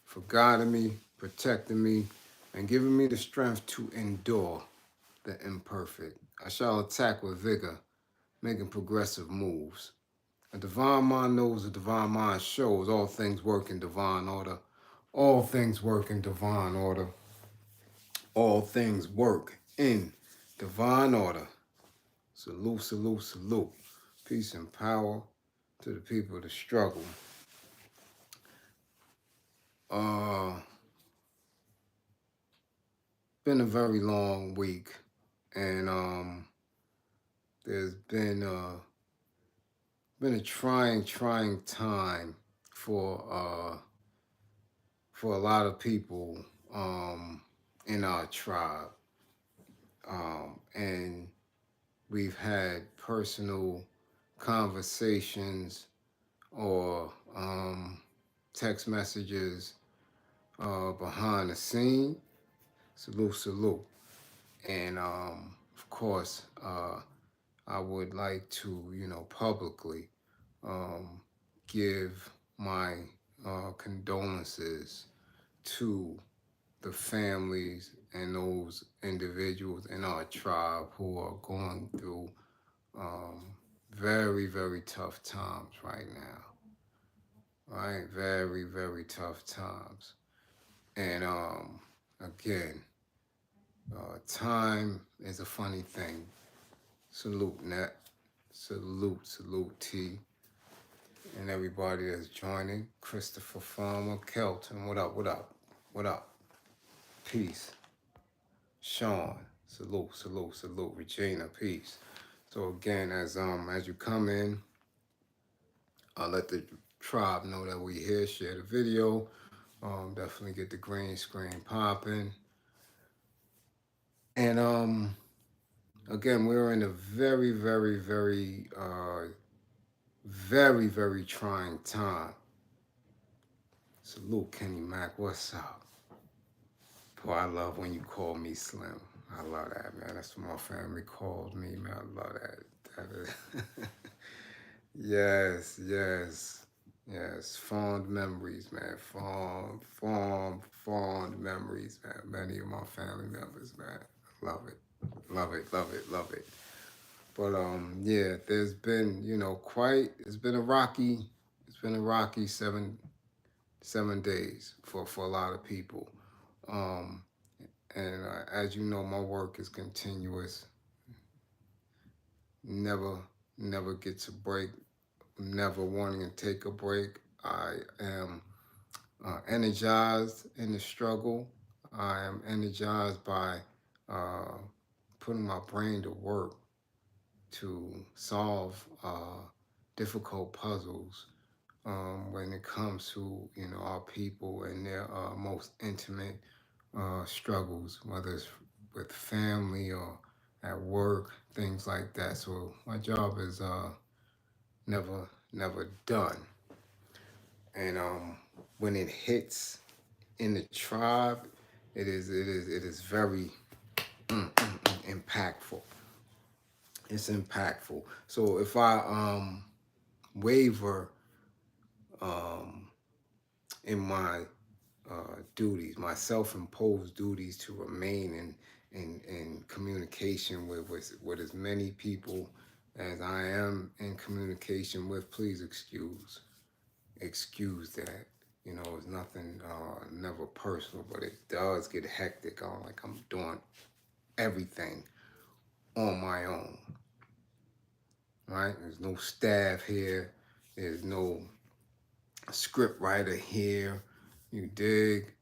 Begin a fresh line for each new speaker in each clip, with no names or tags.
for guiding me, protecting me, and giving me the strength to endure the imperfect. I shall attack with vigor, making progressive moves. A divine mind knows, a divine mind shows. All things work in divine order. All things work in divine order. All things work in divine order. Salute, salute, salute. Peace and power to the people of the struggle. Been a very long week, and there's been a trying time for a lot of people in our tribe, and we've had personal conversations or text messages behind the scene. Salute, salute. And of course, I would like to, publicly give my condolences to the families and those individuals in our tribe who are going through very, very tough times right now. Right? Very, very tough times. And again, time is a funny thing. Salute, Net. Salute, salute, T. And everybody that's joining. Christopher Farmer, Kelton, what up, what up, what up? Peace. Sean, salute, salute, salute. Regina, peace. So again, as you come in, I'll let the tribe know that we here. Share the video. Definitely get the green screen popping. And again, we're in a very, very, very, very, very trying time. Salute, Kenny Mac. What's up? Boy, I love when you call me Slim. I love that, man. That's what my family called me, man. I love that. Yes, yes, yes. Fond memories, man. Fond memories, man. Many of my family members, man. Love it. Love it, love it, love it. But yeah, there's been, it's been a rocky, seven days for a lot of people. Um, and as you know, my work is continuous. Never, never gets a break. Never wanting to take a break. I am energized in the struggle. I am energized by uh, putting my brain to work to solve difficult puzzles when it comes to our people and their most intimate struggles, whether it's with family or at work, things like that. So my job is never done. And when it hits in the tribe, it is very impactful. It's impactful. So if I waver in my duties, my self-imposed duties to remain in communication with as many people as I am in communication with, please excuse that. It's nothing, never personal, but it does get hectic. I'm doing everything on my own, right? There's no staff here. There's no script writer here. You dig?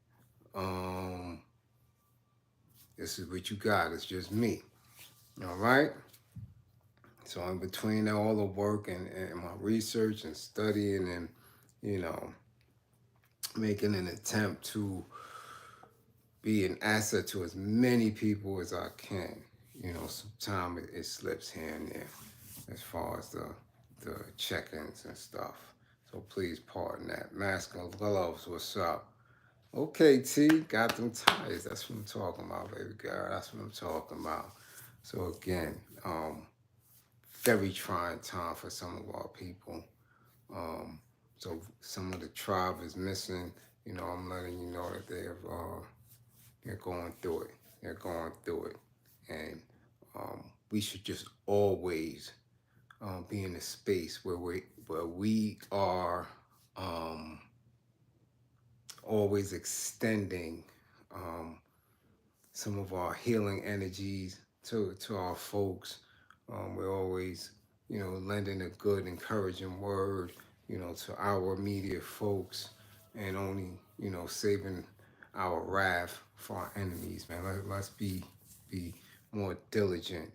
This is what you got. It's just me. All right? So in between all the work and my research and studying and, making an attempt to be an asset to as many people as I can. Sometimes it slips here and there as far as the check-ins and stuff. So please pardon that. Mask and gloves, what's up? Okay, T, got them ties. That's what I'm talking about, baby girl. That's what I'm talking about. So again, very trying time for some of our people. So some of the tribe is missing, I'm letting you know that they're going through it. They're going through it, and we should just always be in a space where we are um, always extending um, some of our healing energies to our folks. We're always, lending a good, encouraging word, to our immediate folks, and only, saving our wrath for our enemies, man. Let's be more diligent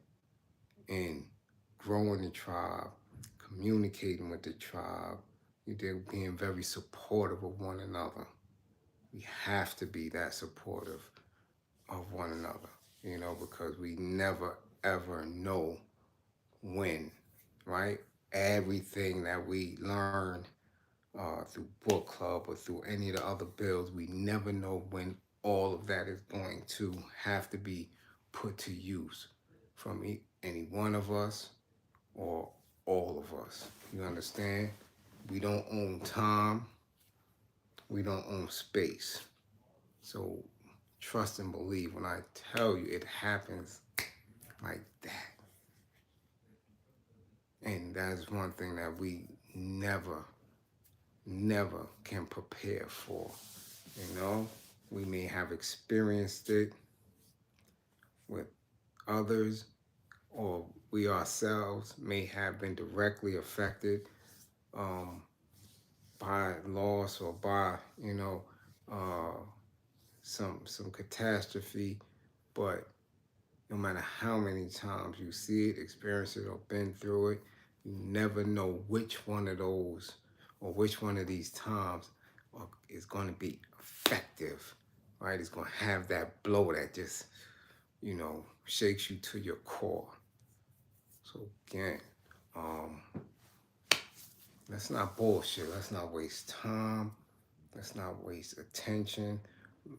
in growing the tribe, communicating with the tribe. They're being very supportive of one another. We have to be that supportive of one another, because we never ever know when, right? Everything that we learn through book club or through any of the other bills, we never know when all of that is going to have to be put to use from any one of us or all of us. You understand? We don't own time. We don't own space. So trust and believe when I tell you it happens like that. And that's one thing that we never, never can prepare for. We may have experienced it with others, or we ourselves may have been directly affected um, by loss or by, uh, some catastrophe. But no matter how many times you see it, experience it, or been through it, you never know which one of those or which one of these times is going to be effective, right? It's going to have that blow that just, shakes you to your core. So again, let's not bullshit. Let's not waste time. Let's not waste attention.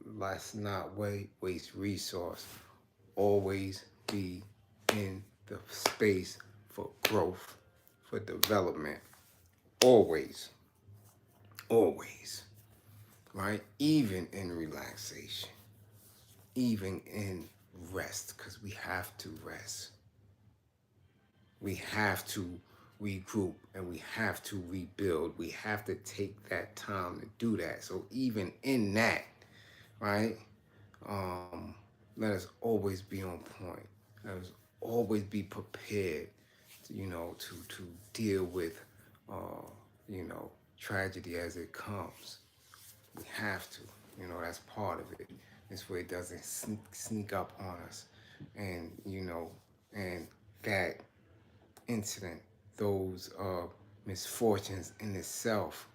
Let's not waste resource. Always be in the space for growth, for development. Always. Always. Right? Even in relaxation. Even in rest, because we have to rest. We have to regroup and we have to rebuild. We have to take that time to do that. So even in that, right? Let us always be on point. Let us always be prepared, to deal with, tragedy as it comes. We have to. That's part of it. This way it doesn't sneak up on us. And that incident, those misfortunes in itself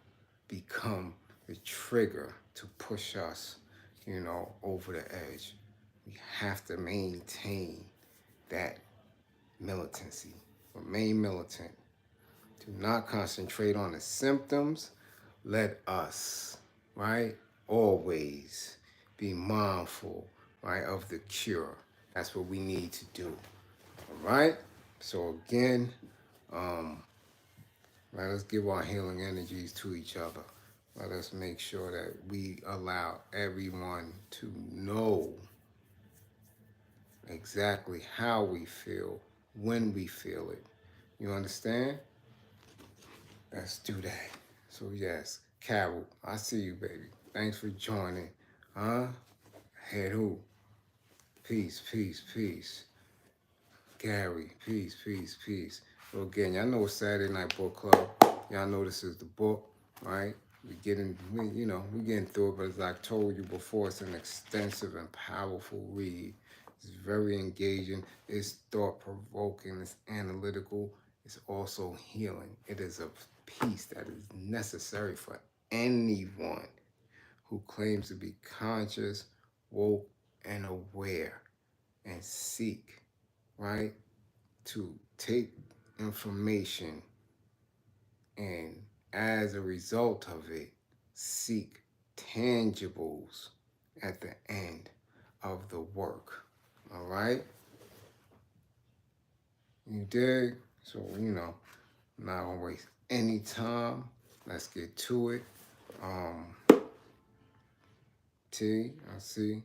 become the trigger to push us, over the edge. We have to maintain that militancy. Remain militant. Do not concentrate on the symptoms. Let us, right, always be mindful, right, of the cure. That's what we need to do. All right? So again, let us give our healing energies to each other. Let us make sure that we allow everyone to know exactly how we feel, when we feel it. You understand? Let's do that. So yes, Carol, I see you, baby. Thanks for joining. Huh? Head who? Peace, peace, peace. Gary, peace, peace, peace. So again, y'all know it's Saturday Night Book Club. Y'all know this is the book, right? We getting through it, but as I told you before, it's an extensive and powerful read. It's very engaging. It's thought-provoking. It's analytical. It's also healing. It is a piece that is necessary for anyone who claims to be conscious, woke, and aware, and seek, right, to take information and as a result of it, seek tangibles at the end of the work. All right? You dig? So, not gonna waste any time. Let's get to it. T, I see.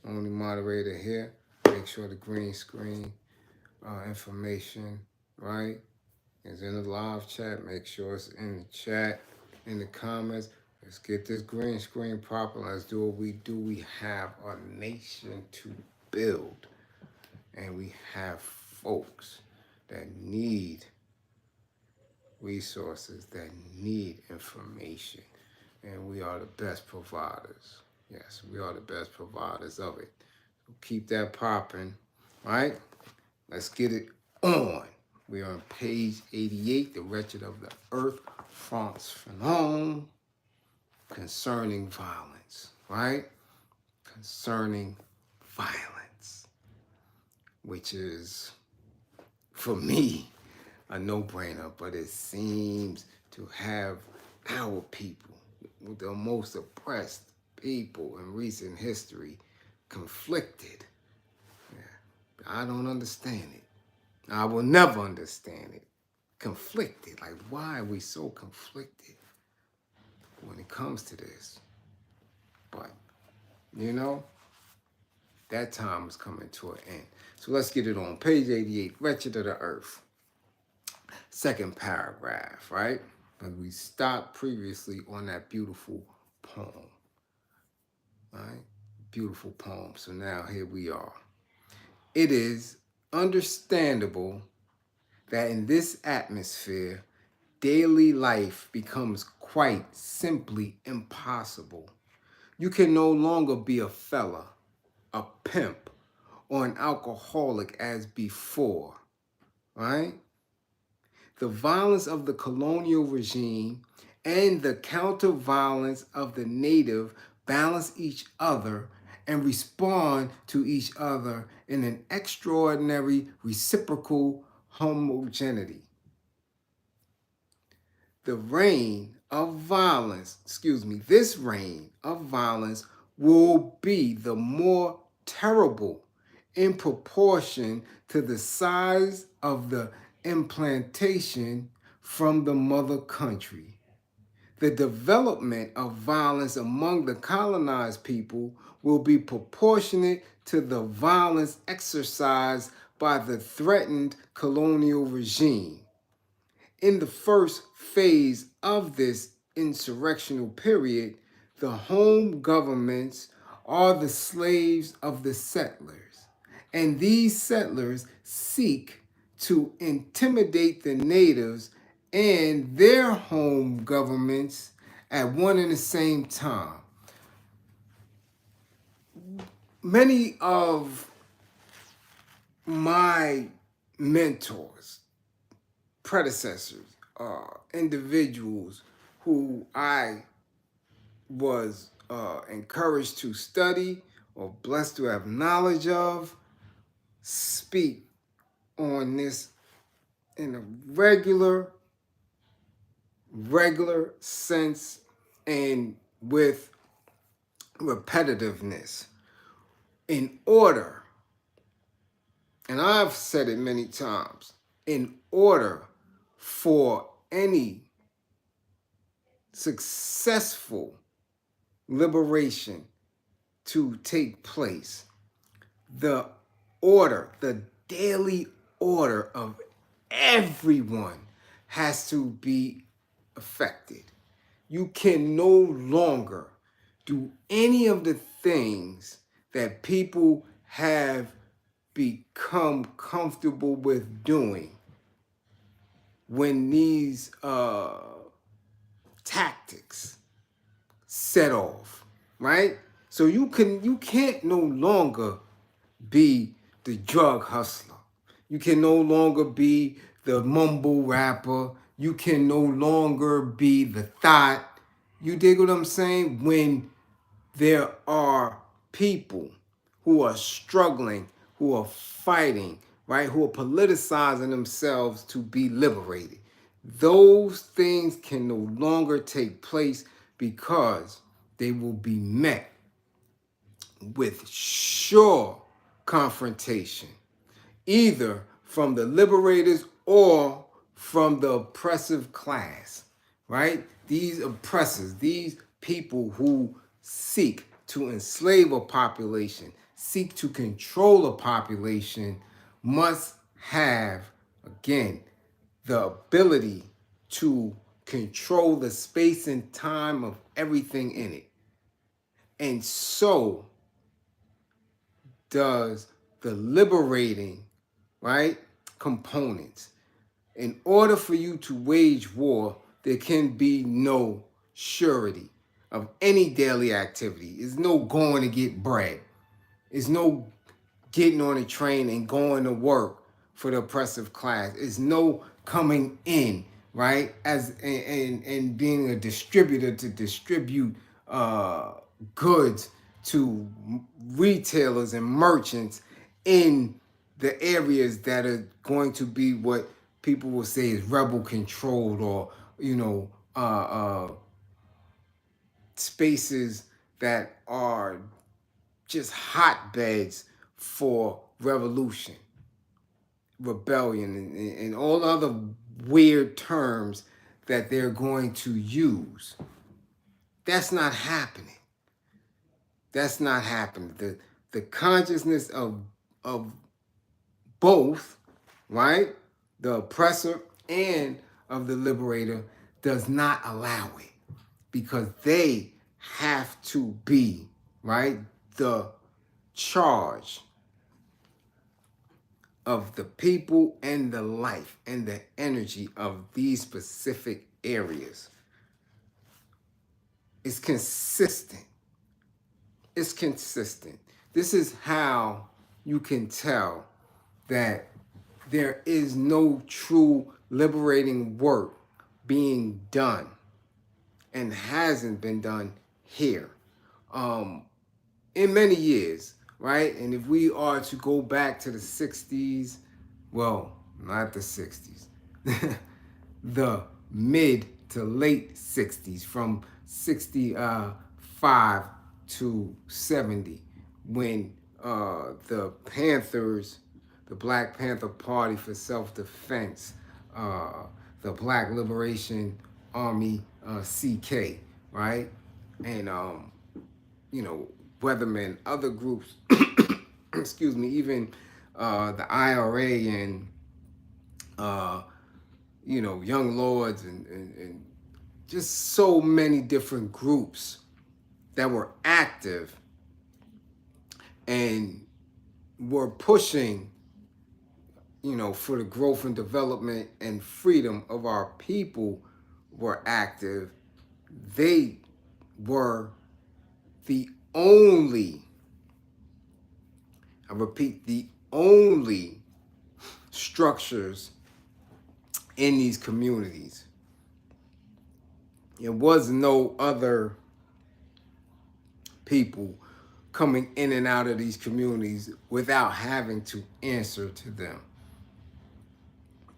Only moderator here. Make sure the green screen information, right, is in the live chat. Make sure it's in the chat, in the comments. Let's get this green screen proper. Let's do what we do. We have a nation to build. And we have folks that need resources, that need information. And we are the best providers. Yes, we are the best providers of it. So keep that popping, right? Let's get it on. We are on page 88, The Wretched of the Earth, France Fanon, concerning violence, right? Concerning violence, which is, for me, a no-brainer, but it seems to have our people, the most oppressed people in recent history, conflicted. Yeah. I don't understand it. I will never understand it. Conflicted. Like, why are we so conflicted when it comes to this? But, you know, that time is coming to an end. So let's get it on. Page 88, Wretched of the Earth. Second paragraph, right? But we stopped previously on that beautiful poem, right? Beautiful poem. So now here we are. It is understandable that in this atmosphere, daily life becomes quite simply impossible. You can no longer be a fella, a pimp, or an alcoholic as before, right? The violence of the colonial regime and the counter-violence of the native balance each other and respond to each other in an extraordinary reciprocal homogeneity. This reign of violence will be the more terrible in proportion to the size of the implantation from the mother country. The development of violence among the colonized people will be proportionate to the violence exercised by the threatened colonial regime. In the first phase of this insurrectional period, the home governments are the slaves of the settlers, and these settlers seek to intimidate the natives and their home governments at one and the same time. Many of my mentors, predecessors, individuals who I was encouraged to study or blessed to have knowledge of, speak on this in a regular sense and with repetitiveness in order, and I've said it many times, in order for any successful liberation to take place, the daily order of everyone has to be affected. You can no longer do any of the things that people have become comfortable with doing when these tactics set off, right? So you can't no longer be the drug hustler. You can no longer be the mumble rapper. You can no longer be the thought. You dig what I'm saying? When there are people who are struggling, who are fighting, right? Who are politicizing themselves to be liberated. Those things can no longer take place because they will be met with sure confrontation, either from the liberators or from the oppressive class, right? These oppressors, these people who seek to enslave a population, seek to control a population, must have, again, the ability to control the space and time of everything in it. And so does the liberating, right, components. In order for you to wage war, there can be no surety of any daily activity. There's no going to get bread. There's no getting on a train and going to work for the oppressive class. There's no coming in, right, as and being a distributor to distribute goods to retailers and merchants in the areas that are going to be what people will say is rebel controlled, or spaces that are just hotbeds for revolution, rebellion, and all other weird terms that they're going to use. That's not happening. That's not happening. The consciousness of both, right, the oppressor and of the liberator, does not allow it, because they have to be, right, the charge of the people and the life and the energy of these specific areas. It's consistent. It's consistent. This is how you can tell that there is no true liberating work being done and hasn't been done here in many years, right? And if we are to go back to the 60s, well, not the 60s, the mid to late 60s, from 65 to 70, when the Panthers, the Black Panther Party for Self-Defense, the Black Liberation Army, CK, right? And, Weathermen, other groups, excuse me, even the IRA and, Young Lords and just so many different groups that were active and were pushing, for the growth and development and freedom of our people, were active. They were the only, I repeat, the only structures in these communities. There was no other people coming in and out of these communities without having to answer to them.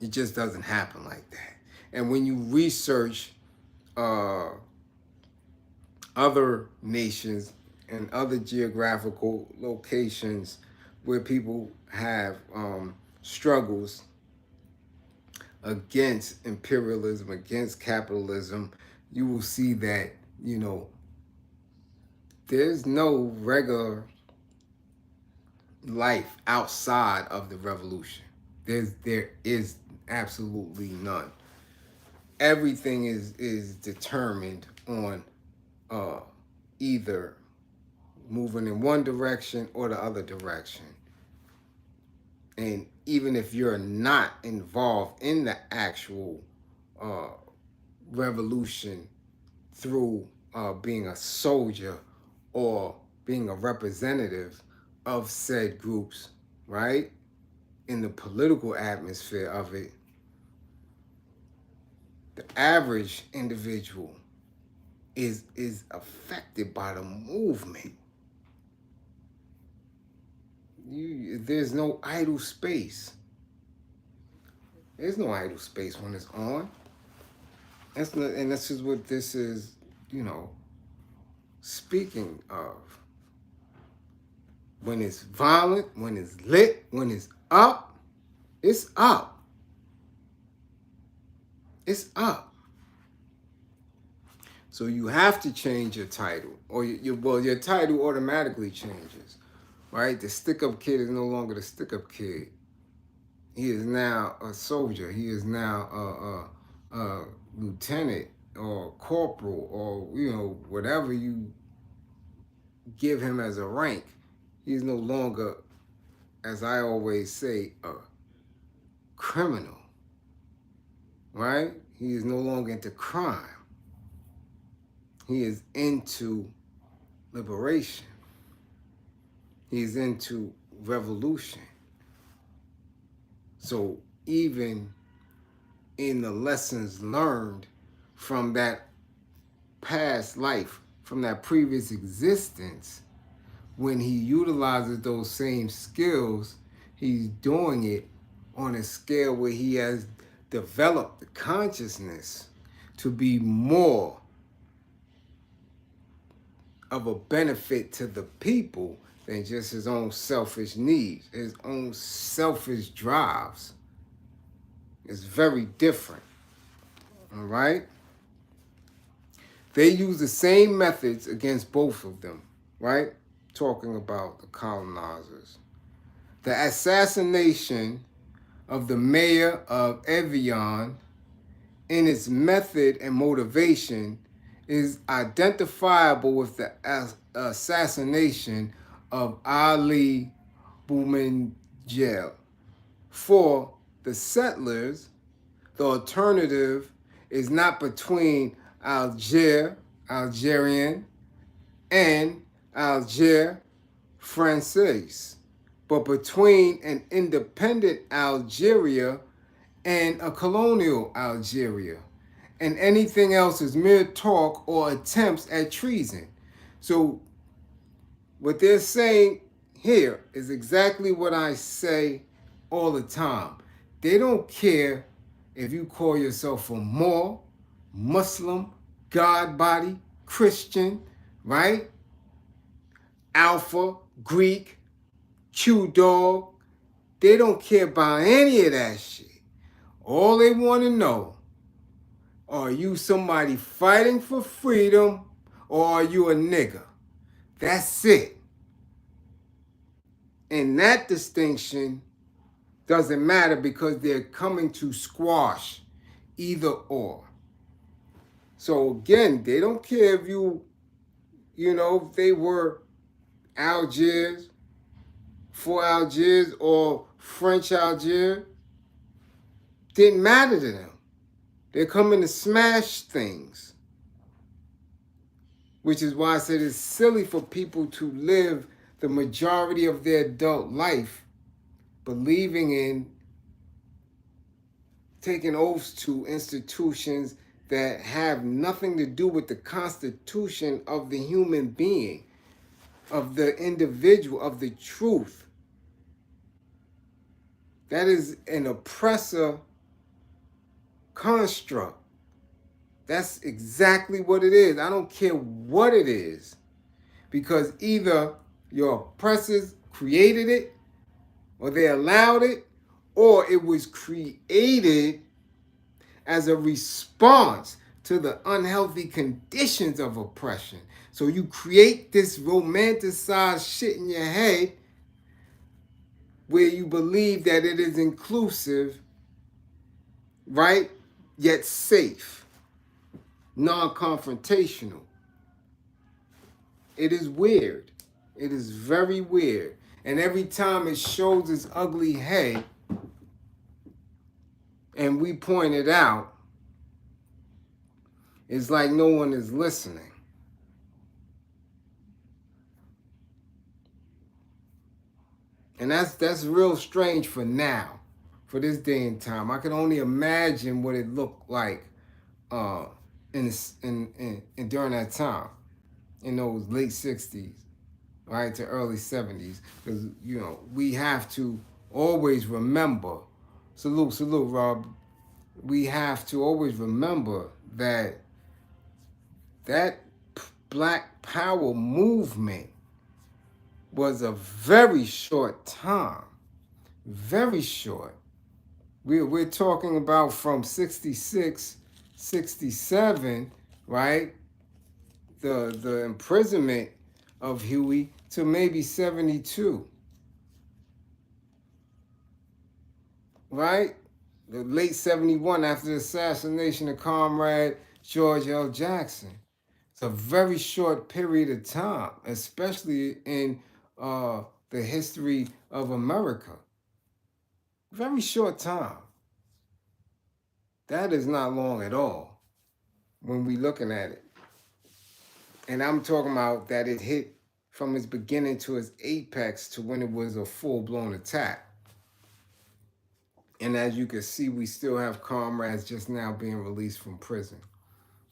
It just doesn't happen like that. And when you research other nations and other geographical locations where people have struggles against imperialism, against capitalism, you will see that, there's no regular life outside of the revolution. There is absolutely none. Everything is determined on either moving in one direction or the other direction. And even if you're not involved in the actual revolution through being a soldier or being a representative of said groups, right, in the political atmosphere of it, the average individual is affected by the movement. There's no idle space. There's no idle space when it's on. And this is what this is, speaking of. When it's violent, when it's lit, when it's up, it's up. It's up. So you have to change your title, or your title automatically changes, right? The stick-up kid is no longer the stick-up kid. He is now a soldier. He is now a lieutenant or corporal, or whatever you give him as a rank. He's no longer, as I always say, a criminal, right? He is no longer into crime. He is into liberation. He's into revolution. So even in the lessons learned from that past life, from that previous existence, when he utilizes those same skills, he's doing it on a scale where he has developed the consciousness to be more of a benefit to the people than just his own selfish needs, his own selfish drives. It's very different, all right? They use the same methods against both of them, right? Talking about the colonizers. The assassination of the mayor of Evian, in its method and motivation, is identifiable with the assassination of Ali Boumediene. For the settlers, the alternative is not between Algerian, and Alger Française, but between an independent Algeria and a colonial Algeria. And anything else is mere talk or attempts at treason. So what they're saying here is exactly what I say all the time. They don't care if you call yourself a Moor, Muslim, God body, Christian, right? Alpha, Greek, Q dog. They don't care about any of that shit. All they want to know, are you somebody fighting for freedom, or are you a nigger? That's it. And that distinction doesn't matter because they're coming to squash either or. So again, they don't care if if they were Algiers, for Algiers, or French Algiers. Didn't matter to them. They're coming to smash things. Which is why I said it's silly for people to live the majority of their adult life believing in taking oaths to institutions that have nothing to do with the constitution of the human being, of the individual, of the truth. That is an oppressor construct. That's exactly what it is. I don't care what it is, because either your oppressors created it, or they allowed it, or it was created as a response to the unhealthy conditions of oppression. So you create this romanticized shit in your head where you believe that it is inclusive, right? Yet safe, non-confrontational. It is weird. It is very weird. And every time it shows its ugly head, and we point it out, it's like no one is listening. And that's real strange for now, for this day and time. I can only imagine what it looked like during that time, in those late 60s, right, to early 70s. Because, we have to always remember, salute, Rob, we have to always remember that Black Power movement was a very short time. Very short. We're talking about from 66, 67, right, the imprisonment of Huey to maybe 72, right? The late 71 after the assassination of Comrade George L. Jackson. It's a very short period of time, especially in the history of America. Very short time. That is not long at all when we looking at it. And I'm talking about that it hit from its beginning to its apex to when it was a full-blown attack. And as you can see, we still have comrades just now being released from prison.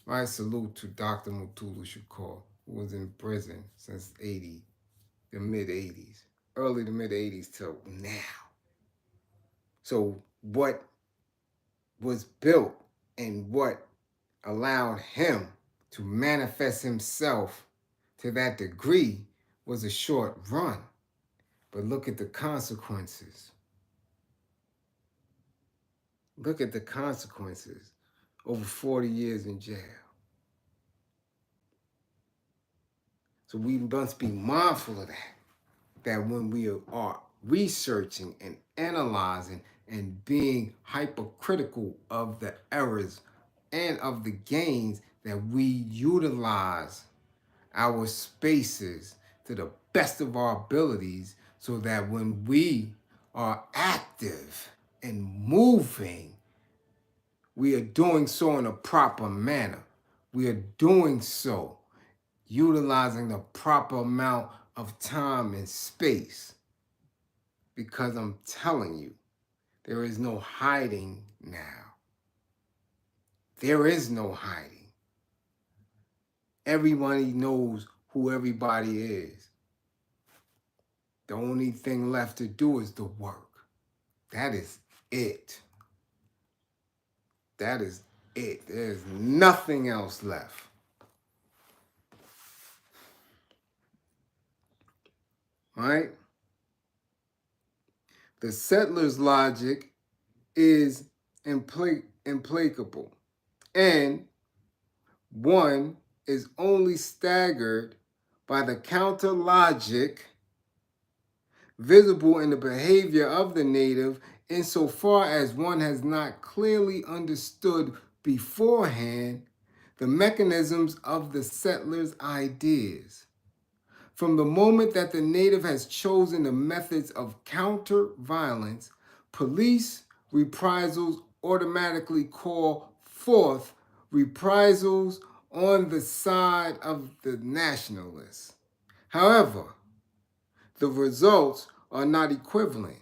My salute to Dr. Mutulu Shakur, who was in prison since the mid-80s, early to mid-80s till now. So what was built and what allowed him to manifest himself to that degree was a short run. But look at the consequences. Look at the consequences. Over 40 years in jail. So we must be mindful of that. That when we are researching and analyzing and being hypercritical of the errors and of the gains, that we utilize our spaces to the best of our abilities so that when we are active and moving, we are doing so in a proper manner. We are doing so utilizing the proper amount of time and space. Because I'm telling you, there is no hiding now. There is no hiding. Everybody knows who everybody is. The only thing left to do is the work. That is it. That is it. There's nothing else left. Right? The settler's logic is implacable. And one is only staggered by the counter logic visible in the behavior of the native insofar as one has not clearly understood beforehand the mechanisms of the settler's ideas. From the moment that the native has chosen the methods of counter-violence, police reprisals automatically call forth reprisals on the side of the nationalists. However, the results are not equivalent,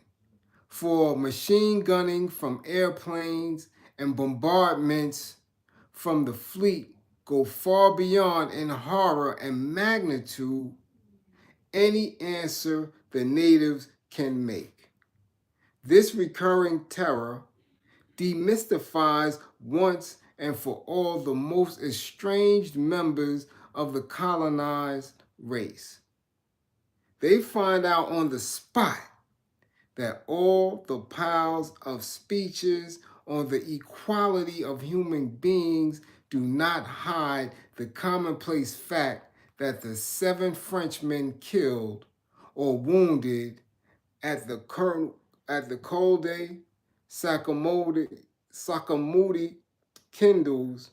for machine gunning from airplanes and bombardments from the fleet go far beyond in horror and magnitude any answer the natives can make. This recurring terror demystifies once and for all the most estranged members of the colonized race. They find out on the spot that all the piles of speeches on the equality of human beings do not hide the commonplace fact that the 7 Frenchmen killed or wounded at the Colde Sakamoto kindles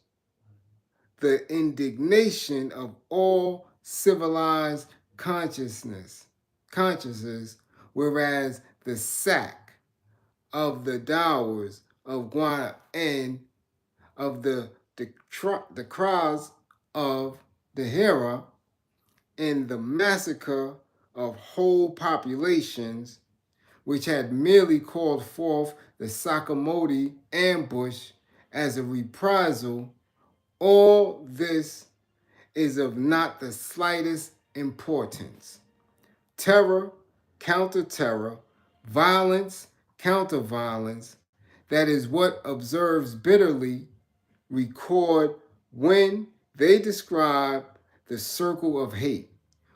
the indignation of all civilized consciousness, whereas the sack of the dowers of Guana and of the cries of the Hera and the massacre of whole populations, which had merely called forth the Sakamoto ambush as a reprisal, all this is of not the slightest importance. Terror, counter-terror, violence, counter-violence, that is what observers bitterly record when they describe the circle of hate,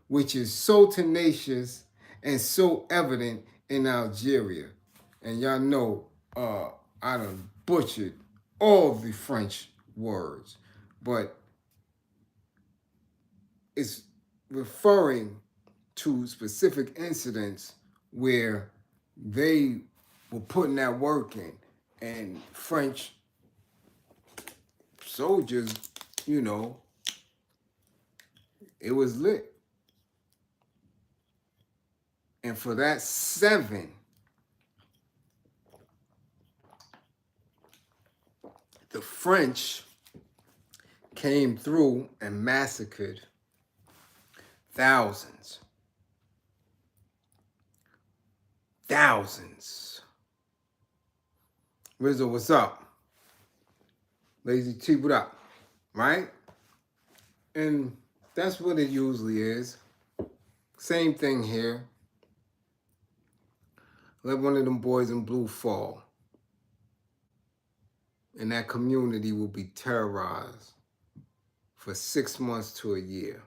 which is so tenacious and so evident in Algeria. And y'all know I done butchered all the French words, but it's referring to specific incidents where they were putting that work in, and French soldiers, you know, it was lit. And for that 7, the French came through and massacred thousands. Thousands. Rizzo, what's up? Lazy T, what up? Right? And that's what it usually is. Same thing here. Let one of them boys in blue fall, and that community will be terrorized for 6 months to a year.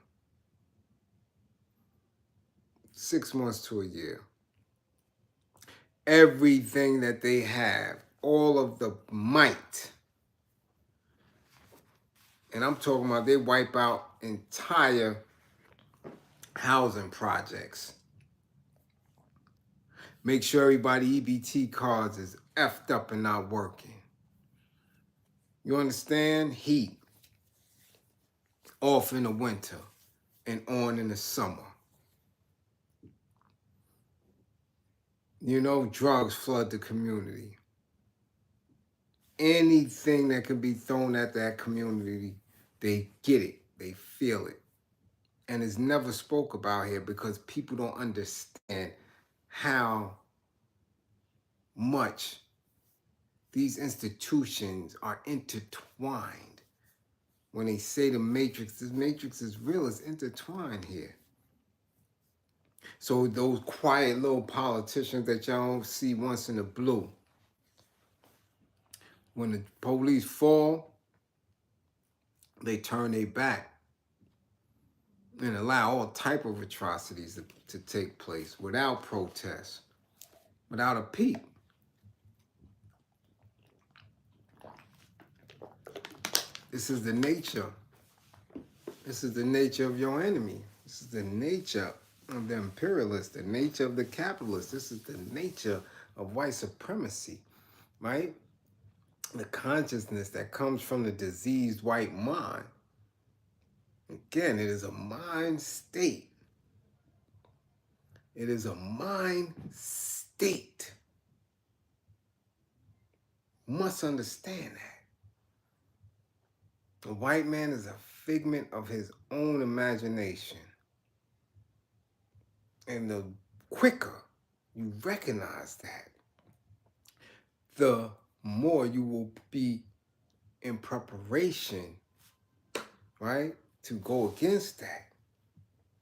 6 months to a year. Everything that they have, all of the might, and I'm talking about they wipe out entire housing projects. Make sure everybody EBT cards is effed up and not working. You understand? Heat. Off in the winter and on in the summer. You know, drugs flood the community. Anything that can be thrown at that community, they get it. They feel it. And it's never spoke about here because people don't understand how much these institutions are intertwined. When they say the matrix is real, it's intertwined here. So those quiet little politicians that y'all don't see once in a blue, when the police fall, they turn their back and allow all type of atrocities to take place without protest, without a peep. This is the nature. This is the nature of your enemy. This is the nature of the imperialists, the nature of the capitalists. This is the nature of white supremacy, right? The consciousness that comes from the diseased white mind. Again, it is a mind state. It is a mind state. You must understand that. The white man is a figment of his own imagination. And the quicker you recognize that, the more you will be in preparation, right, to go against that.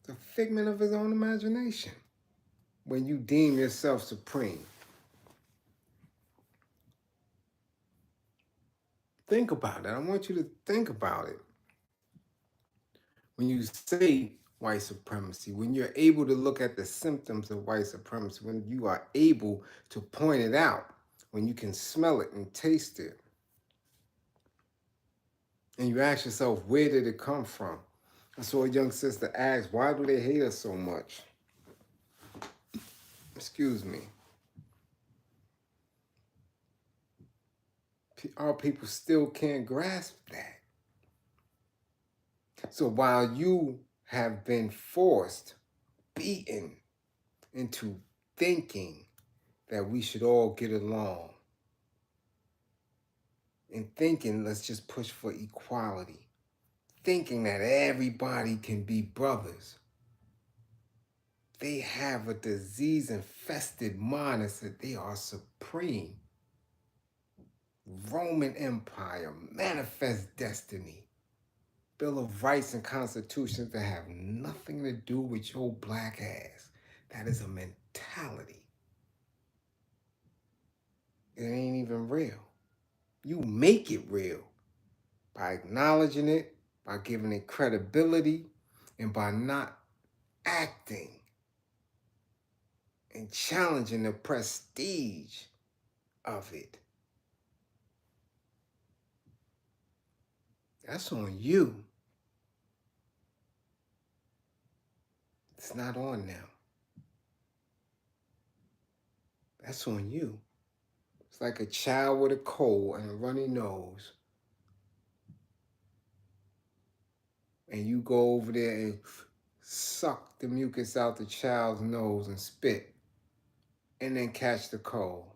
The figment of his own imagination. When you deem yourself supreme. Think about it. I want you to think about it. When you say white supremacy, when you're able to look at the symptoms of white supremacy, when you are able to point it out, when you can smell it and taste it, and you ask yourself, where did it come from? I saw a young sister ask, why do they hate us so much? Excuse me. Our people still can't grasp that. So while you have been forced, beaten into thinking that we should all get along, and thinking let's just push for equality, thinking that everybody can be brothers, they have a disease-infested mind that said they are supreme. Roman Empire, manifest destiny, Bill of Rights and constitutions that have nothing to do with your black ass. That is a mentality. It ain't even real. You make it real by acknowledging it, by giving it credibility, and by not acting and challenging the prestige of it. That's on you. It's not on now. That's on you. It's like a child with a cold and a runny nose. And you go over there and suck the mucus out the child's nose and spit. And then catch the cold.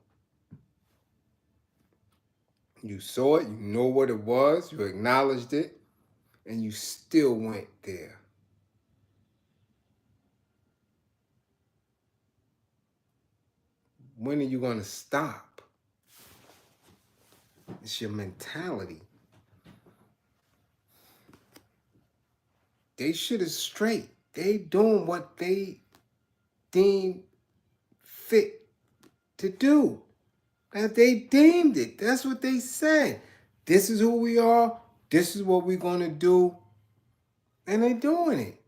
You saw it, you know what it was, you acknowledged it, and you still went there. When are you going to stop? It's your mentality. They shit is straight. They doing what they deem fit to do. Now they deemed it. That's what they said. This is who we are. This is what we're going to do. And they doing it.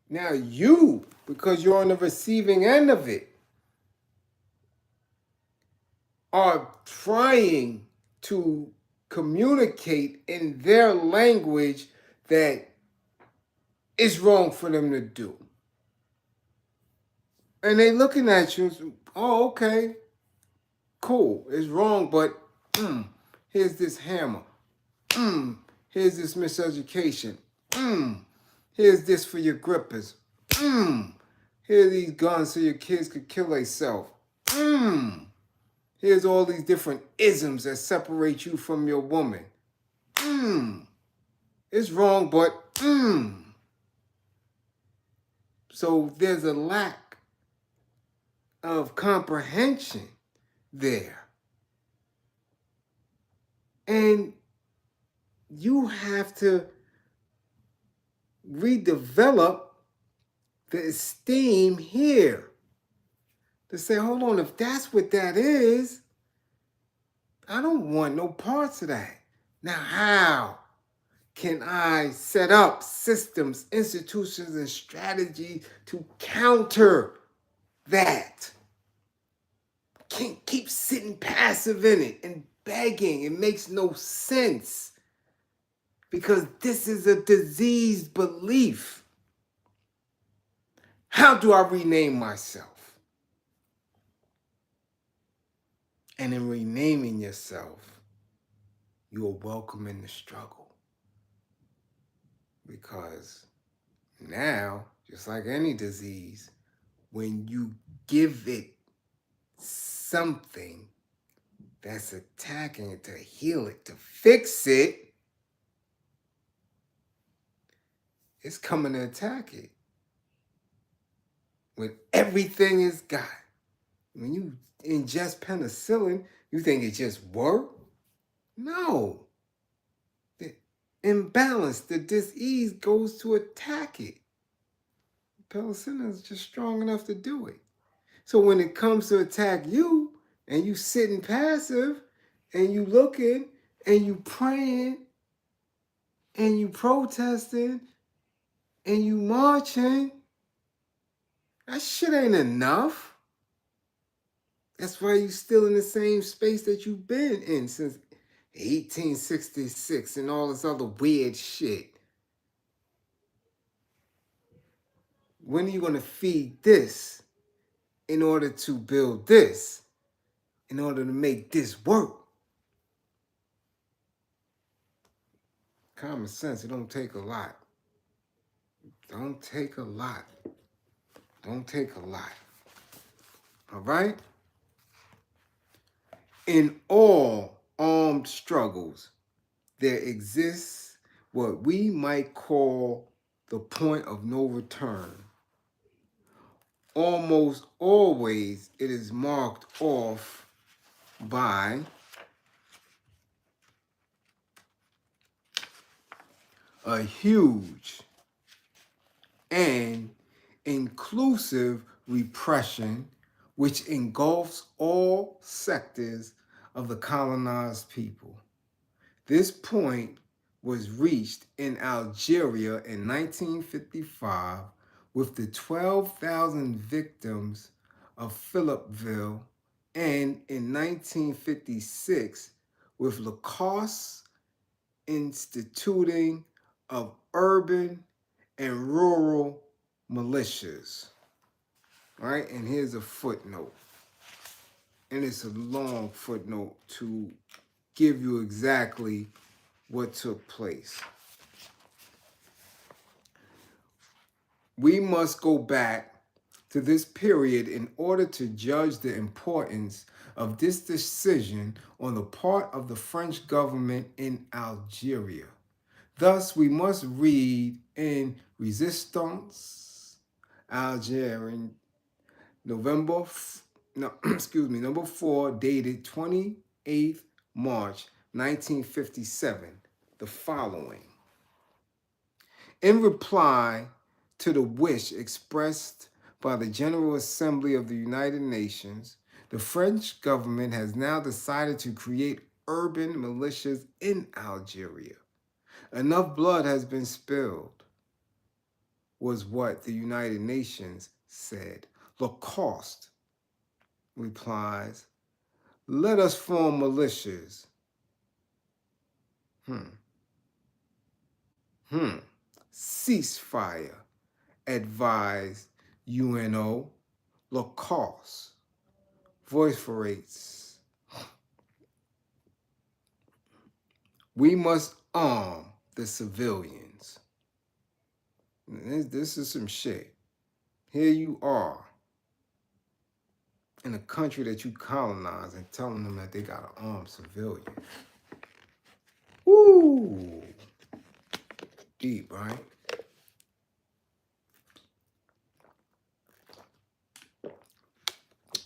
Now you, because you're on the receiving end of it, are trying to communicate in their language that it's wrong for them to do. And they looking at you, oh, okay, cool, it's wrong, but here's this hammer. Here's this miseducation. Here's this for your grippers. Here are these guns so your kids could kill themselves. Here's all these different isms that separate you from your woman. It's wrong, but So there's a lack of comprehension there. And you have to redevelop the esteem here to say, hold on, if that's what that is, I don't want no parts of that. Now, how can I set up systems, institutions, and strategies to counter that? Can't keep sitting passive in it and begging. It makes no sense because this is a diseased belief. How do I rename myself? And in renaming yourself, you are welcome in the struggle. Because now, just like any disease, when you give it something that's attacking it to heal it, to fix it, it's coming to attack it with everything it's got. When you ingest penicillin, you think it just worked? No. The imbalance, the disease goes to attack it. Penicillin is just strong enough to do it. So when it comes to attack you, and you sitting passive, and you looking, and you praying, and you protesting, and you marching, that shit ain't enough. That's why you still in the same space that you've been in since 1866 and all this other weird shit. When are you going to feed this in order to build this, in order to make this work? Common sense, it don't take a lot. Don't take a lot. Don't take a lot. All right? In all armed struggles, there exists what we might call the point of no return. Almost always it is marked off by a huge and inclusive repression which engulfs all sectors of the colonized people. This point was reached in Algeria in 1955 with the 12,000 victims of Philippeville, and in 1956 with Lacoste instituting of urban and rural militias. All right, and here's a footnote. And it's a long footnote to give you exactly what took place. We must go back to this period in order to judge the importance of this decision on the part of the French government in Algeria. Thus, we must read in Resistance Algerian, November, number 4, dated 28th March 1957, the following. In reply to the wish expressed by the General Assembly of the United Nations, the French government has now decided to create urban militias in Algeria. Enough blood has been spilled, was what the United Nations said. Lacoste replies, let us form militias. Ceasefire, advised UNO. Lacoste vociferates, we must arm the civilians. This is some shit. Here you are in a country that you colonize and telling them that they got to arm civilians. Woo! Deep, right?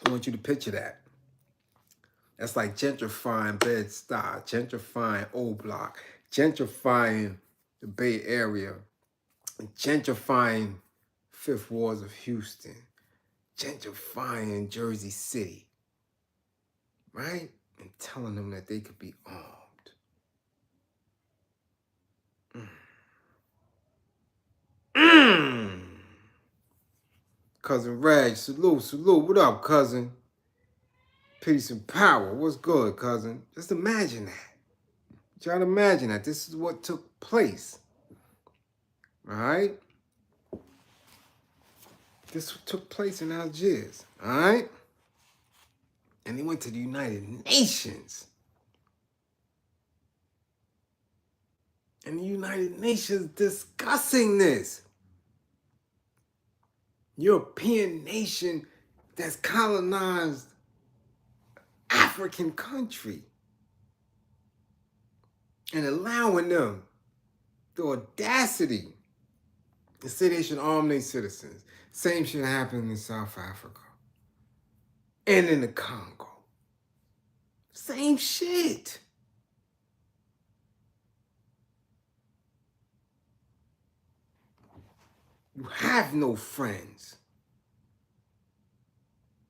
I want you to picture that. That's like gentrifying Bed-Stuy, gentrifying Old Block, gentrifying the Bay Area, gentrifying Fifth Wards of Houston, gentrifying Jersey City, right? And telling them that they could be armed. Cousin Reg, salute. What up, cousin? Peace and power. What's good, cousin? Just imagine that. Try to imagine that. This is what took place. All right? This took place in Algiers. All right? And they went to the United Nations. And the United Nations discussing this. European nation that's colonized African country. And allowing them the audacity to say they should arm their citizens. Same shit happened in South Africa. And in the Congo. Same shit. You have no friends.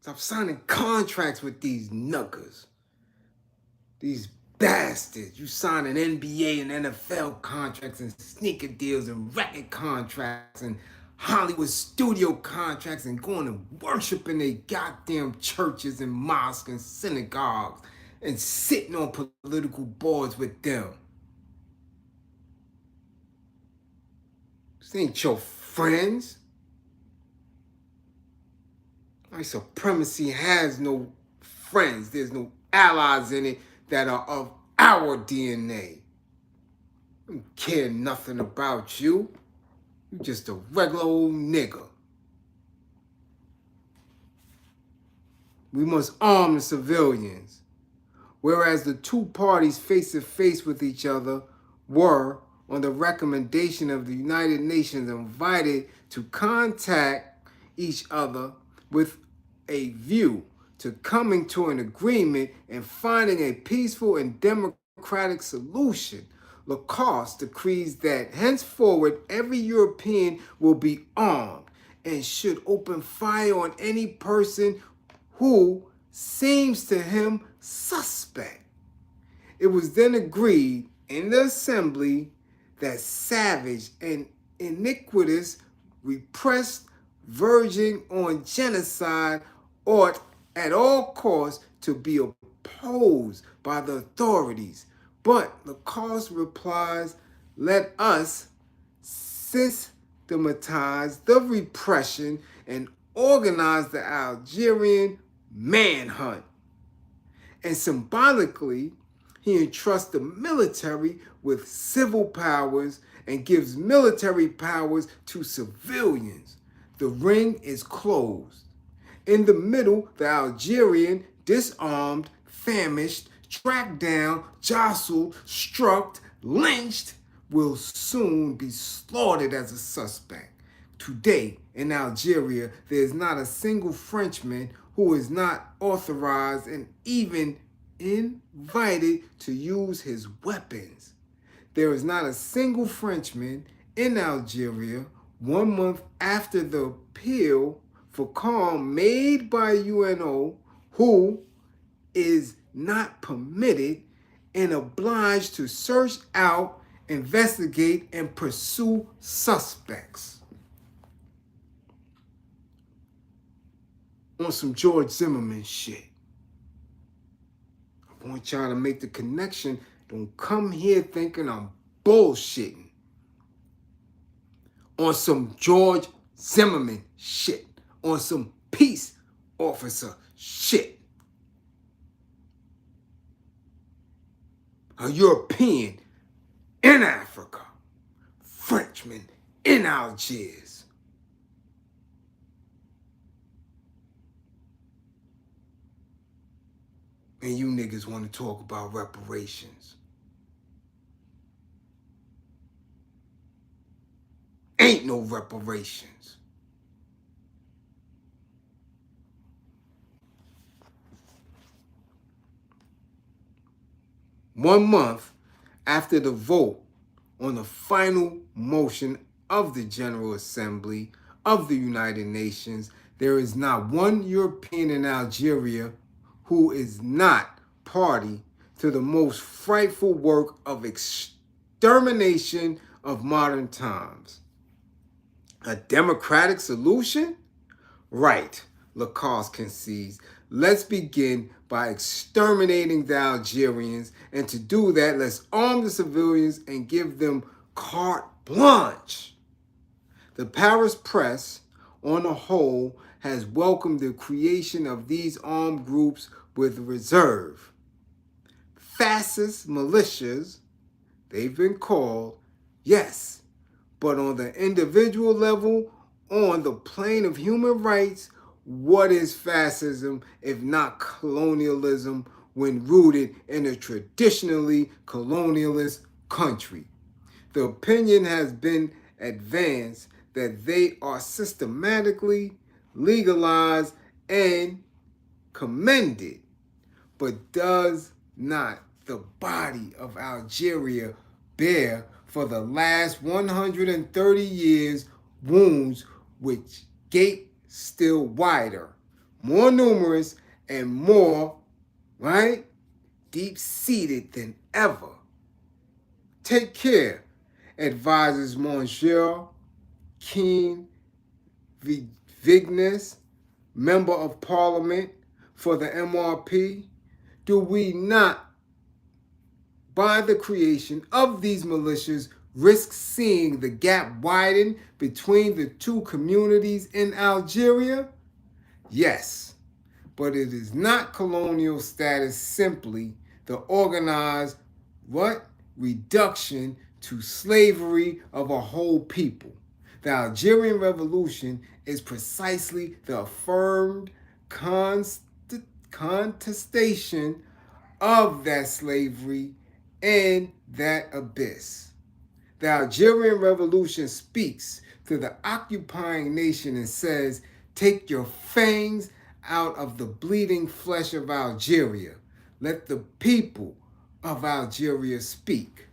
Stop signing contracts with these nuggers. These bastards. You signing NBA and NFL contracts and sneaker deals and record contracts and Hollywood studio contracts and going and worshiping their goddamn churches and mosques and synagogues and sitting on political boards with them. This ain't your friends. White supremacy has no friends. There's no allies in it that are of our DNA. I don't care nothing about you. You just a regular old nigga. We must arm the civilians. Whereas the two parties face to face with each other were, on the recommendation of the United Nations, invited to contact each other with a view to coming to an agreement and finding a peaceful and democratic solution. Lacoste decrees that henceforward every European will be armed and should open fire on any person who seems to him suspect. It was then agreed in the assembly that savage and iniquitous, repressed, verging on genocide ought at all costs to be opposed by the authorities. But Lacoste replies, let us, since systematized the repression and organized the Algerian manhunt. And symbolically, he entrusts the military with civil powers and gives military powers to civilians. The ring is closed. In the middle, the Algerian, disarmed, famished, tracked down, jostled, struck, lynched, will soon be slaughtered as a suspect. Today, in Algeria, there is not a single Frenchman who is not authorized and even invited to use his weapons. There is not a single Frenchman in Algeria 1 month after the appeal for calm made by UNO who is not permitted and obliged to search out, investigate, and pursue suspects. On some George Zimmerman shit. I want y'all to make the connection. Don't come here thinking I'm bullshitting. On some George Zimmerman shit. On some peace officer shit. A European in Africa. Frenchman in Algiers. And you niggas want to talk about reparations. Ain't no reparations. One month after the vote on the final motion of the General Assembly of the United Nations, there is not one European in Algeria who is not party to the most frightful work of extermination of modern times. A democratic solution? Right, Lacoste concedes. Let's begin by exterminating the Algerians, and to do that, let's arm the civilians and give them carte blanche. The Paris press, on the whole, has welcomed the creation of these armed groups with reserve. Fascist militias, they've been called, yes, but on the individual level, on the plane of human rights, what is fascism if not colonialism when rooted in a traditionally colonialist country? The opinion has been advanced that they are systematically legalized and commended, but does not the body of Algeria bear for the last 130 years wounds which gape still wider, more numerous, and more, right, deep-seated than ever? Take care, advises Monsieur Keen Vignes, Member of Parliament for the MRP. Do we not, by the creation of these militias, risk seeing the gap widen between the two communities in Algeria? Yes, but it is not colonial status, simply the organized, reduction to slavery of a whole people. The Algerian Revolution is precisely the affirmed contestation of that slavery and that abyss. The Algerian Revolution speaks to the occupying nation and says, take your fangs out of the bleeding flesh of Algeria. Let the people of Algeria speak.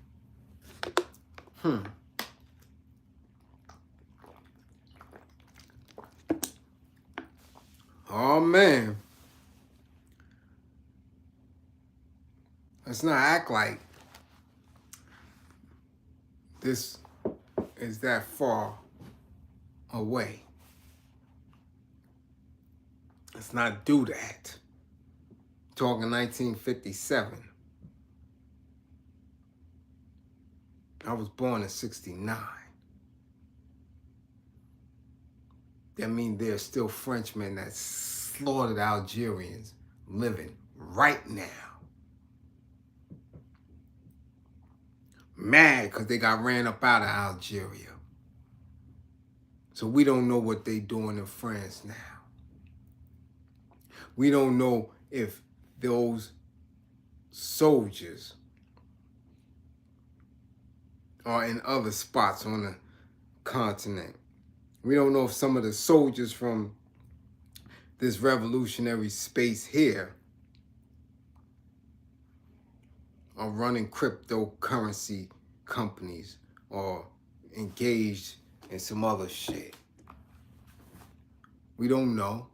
Oh, man. Let's not act like this is that far away. Let's not do that. Talking 1957. I was born in 69. That means there's still Frenchmen that slaughtered Algerians living right now. Mad because they got ran up out of Algeria. So we don't know what they doing in France now. We don't know if those soldiers are in other spots on the continent. We don't know if some of the soldiers from this revolutionary space here are running cryptocurrency companies or engaged in some other shit. We don't know.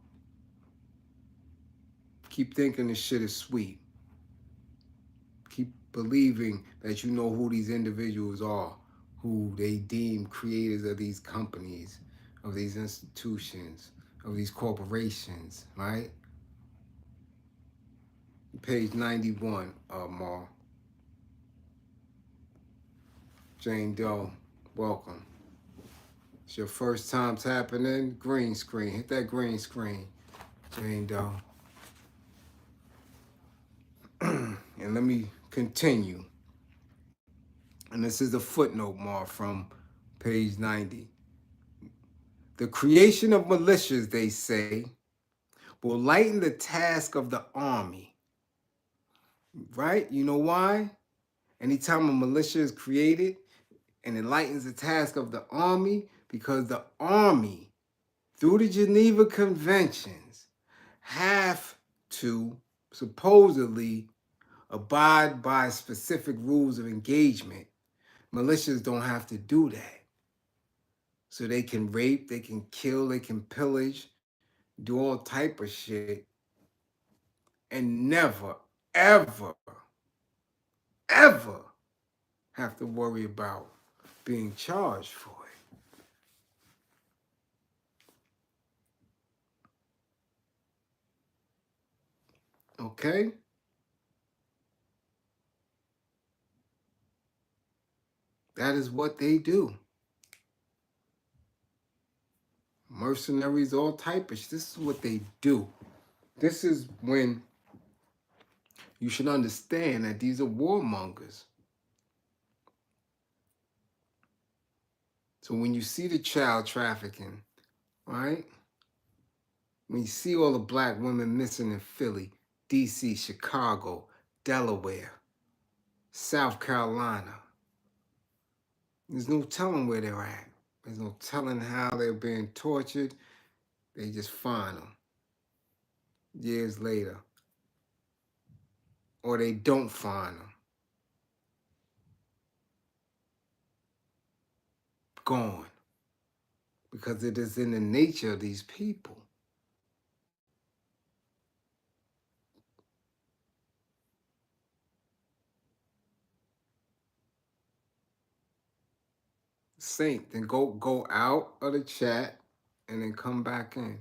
Keep thinking this shit is sweet. Keep believing that you know who these individuals are, who they deem creators of these companies, of these institutions, of these corporations, right? Page 91, Mar. Jane Doe, welcome. It's your first time tapping in. Green screen. Hit that green screen, Jane Doe. And let me continue. And this is a footnote, Mar, from page 90. The creation of militias, they say, will lighten the task of the army. Right? You know why? Anytime a militia is created and it lightens the task of the army, because the army, through the Geneva Conventions, have to supposedly abide by specific rules of engagement. Militias don't have to do that. So they can rape, they can kill, they can pillage, do all type of shit, and never, ever, ever have to worry about being charged for it. Okay? That is what they do. Mercenaries, all type of shit. This is what they do. This is when you should understand that these are warmongers. So when you see the child trafficking, right? When you see all the black women missing in Philly, DC, Chicago, Delaware, South Carolina, there's no telling where they're at. There's no telling how they're being tortured. They just find them years later. Or they don't find them. Gone. Because it is in the nature of these people. Saint, then go out of the chat and then come back in.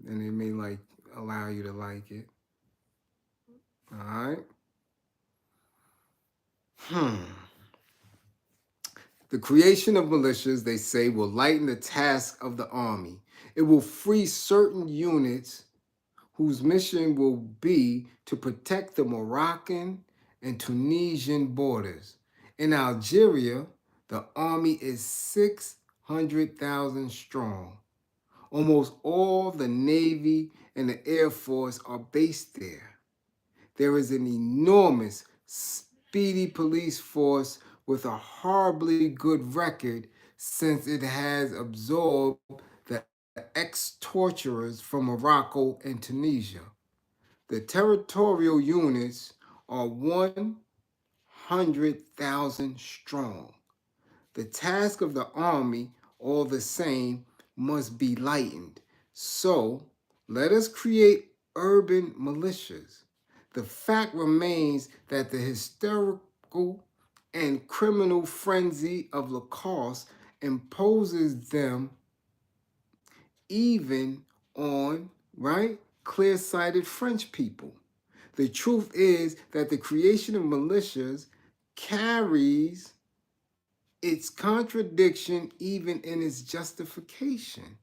And it may allow you to like it. All right. The creation of militias, they say, will lighten the task of the army. It will free certain units whose mission will be to protect the Moroccan and Tunisian borders. In Algeria, the army is 600,000 strong. Almost all the Navy and the Air Force are based there. There is an enormous, speedy police force with a horribly good record since it has absorbed the ex-torturers from Morocco and Tunisia. The territorial units are 100,000 strong. The task of the army, all the same, must be lightened. So let us create urban militias. The fact remains that the hysterical and criminal frenzy of Lacoste imposes them even on, right, clear-sighted French people. The truth is that the creation of militias carries its contradiction even in its justification.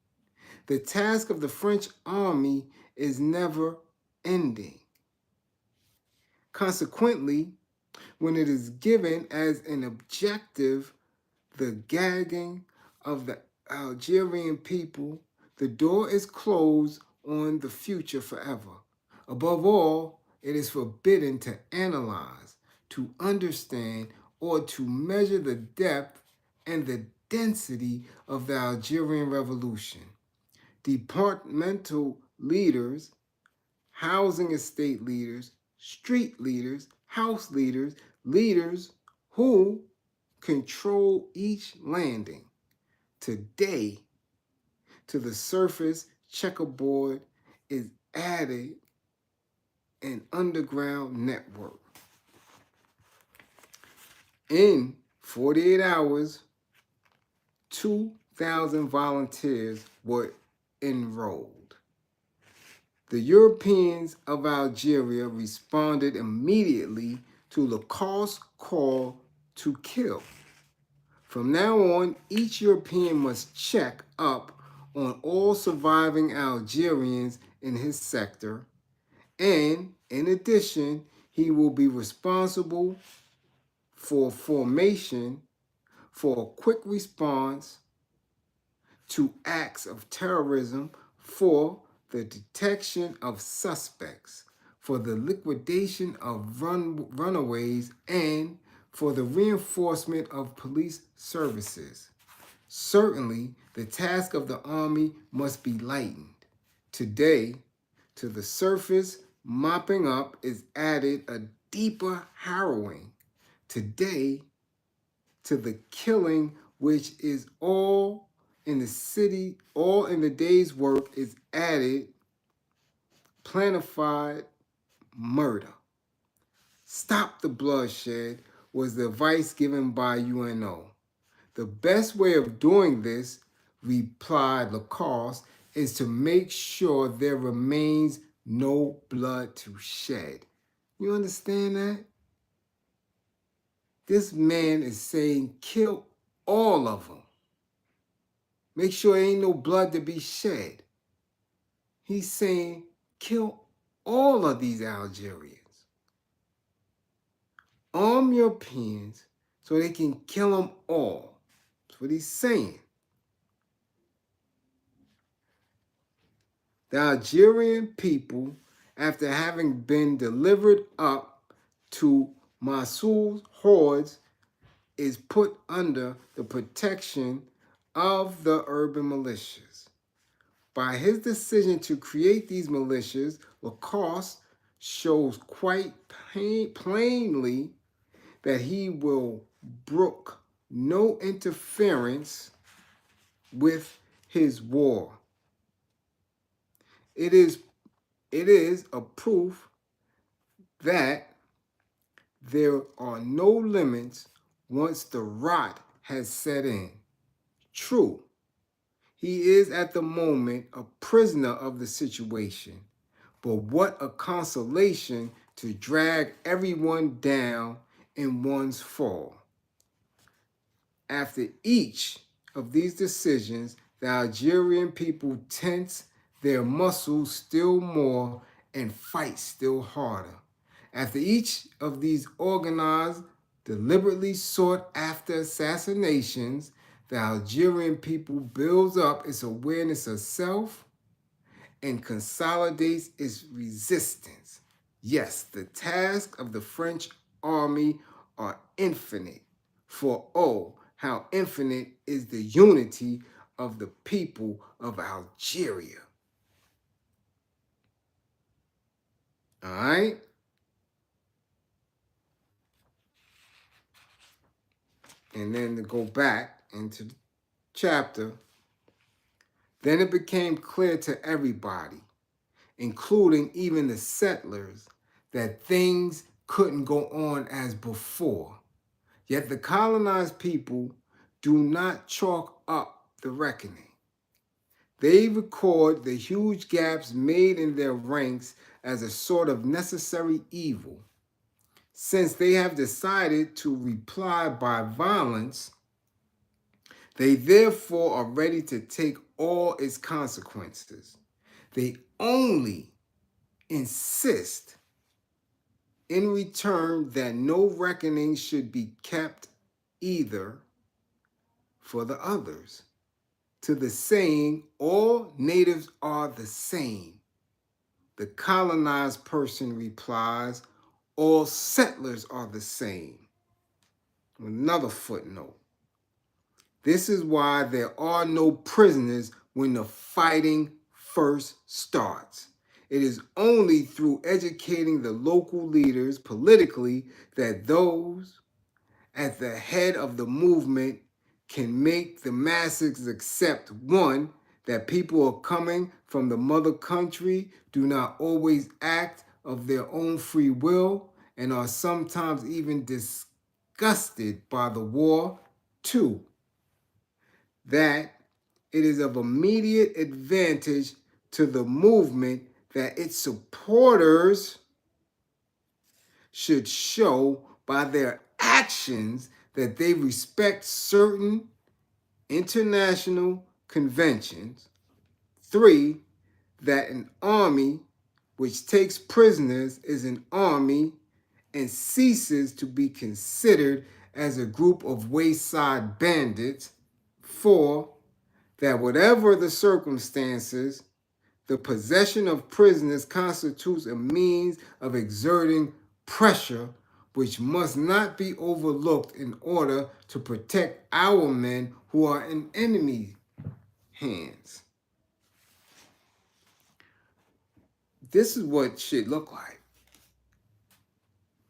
The task of the French army is never ending. Consequently, when it is given as an objective, the gagging of the Algerian people, the door is closed on the future forever. Above all, it is forbidden to analyze, to understand, or to measure the depth and the density of the Algerian Revolution. Departmental leaders, housing estate leaders, street leaders, house leaders, leaders who control each landing. Today, to the surface checkerboard is added an underground network. In 48 hours, 2,000 volunteers were enrolled. The Europeans of Algeria responded immediately to Lacosse's call to kill. From now on, each European must check up on all surviving Algerians in his sector, and in addition, he will be responsible for formation, for a quick response to acts of terrorism, for the detection of suspects, for the liquidation of runaways, and for the reinforcement of police services. Certainly, the task of the army must be lightened. Today, to the surface mopping up is added a deeper harrowing. Today, to the killing which is all in the city, all in the day's work is added planified murder. Stop the bloodshed was the advice given by UNO. The best way of doing this, replied Lacoste, is to make sure there remains no blood to shed. You understand that? This man is saying kill all of them. Make sure there ain't no blood to be shed. He's saying kill all of these Algerians. Arm Europeans so they can kill them all. That's what he's saying. The Algerian people, after having been delivered up to Mosul's hordes, is put under the protection of the urban militias. By his decision to create these militias, Lacoste shows quite plainly that he will brook no interference with his war. It is a proof that there are no limits once the rot has set in. True, he is at the moment a prisoner of the situation, but what a consolation to drag everyone down in one's fall. After each of these decisions, the Algerian people tense their muscles still more and fight still harder. After each of these organized, deliberately sought after assassinations, the Algerian people builds up its awareness of self and consolidates its resistance. Yes, the tasks of the French army are infinite, for oh, how infinite is the unity of the people of Algeria. All right? And then to go back into the chapter, then it became clear to everybody, including even the settlers, that things couldn't go on as before. Yet the colonized people do not chalk up the reckoning. They record the huge gaps made in their ranks as a sort of necessary evil. Since they have decided to reply by violence, They therefore are ready to take all its consequences. They only insist in return that no reckoning should be kept either for the others. To the saying, all natives are the same, the colonized person replies, all settlers are the same. Another footnote. This is why there are no prisoners when the fighting first starts. It is only through educating the local leaders politically that those at the head of the movement can make the masses accept, one, that people are coming from the mother country, do not always act of their own free will, and are sometimes even disgusted by the war. Two, that it is of immediate advantage to the movement that its supporters should show by their actions that they respect certain international conventions. Three, that an army which takes prisoners is an army and ceases to be considered as a group of wayside bandits. Four, that whatever the circumstances, the possession of prisoners constitutes a means of exerting pressure which must not be overlooked in order to protect our men who are in enemy hands. This is what shit look like.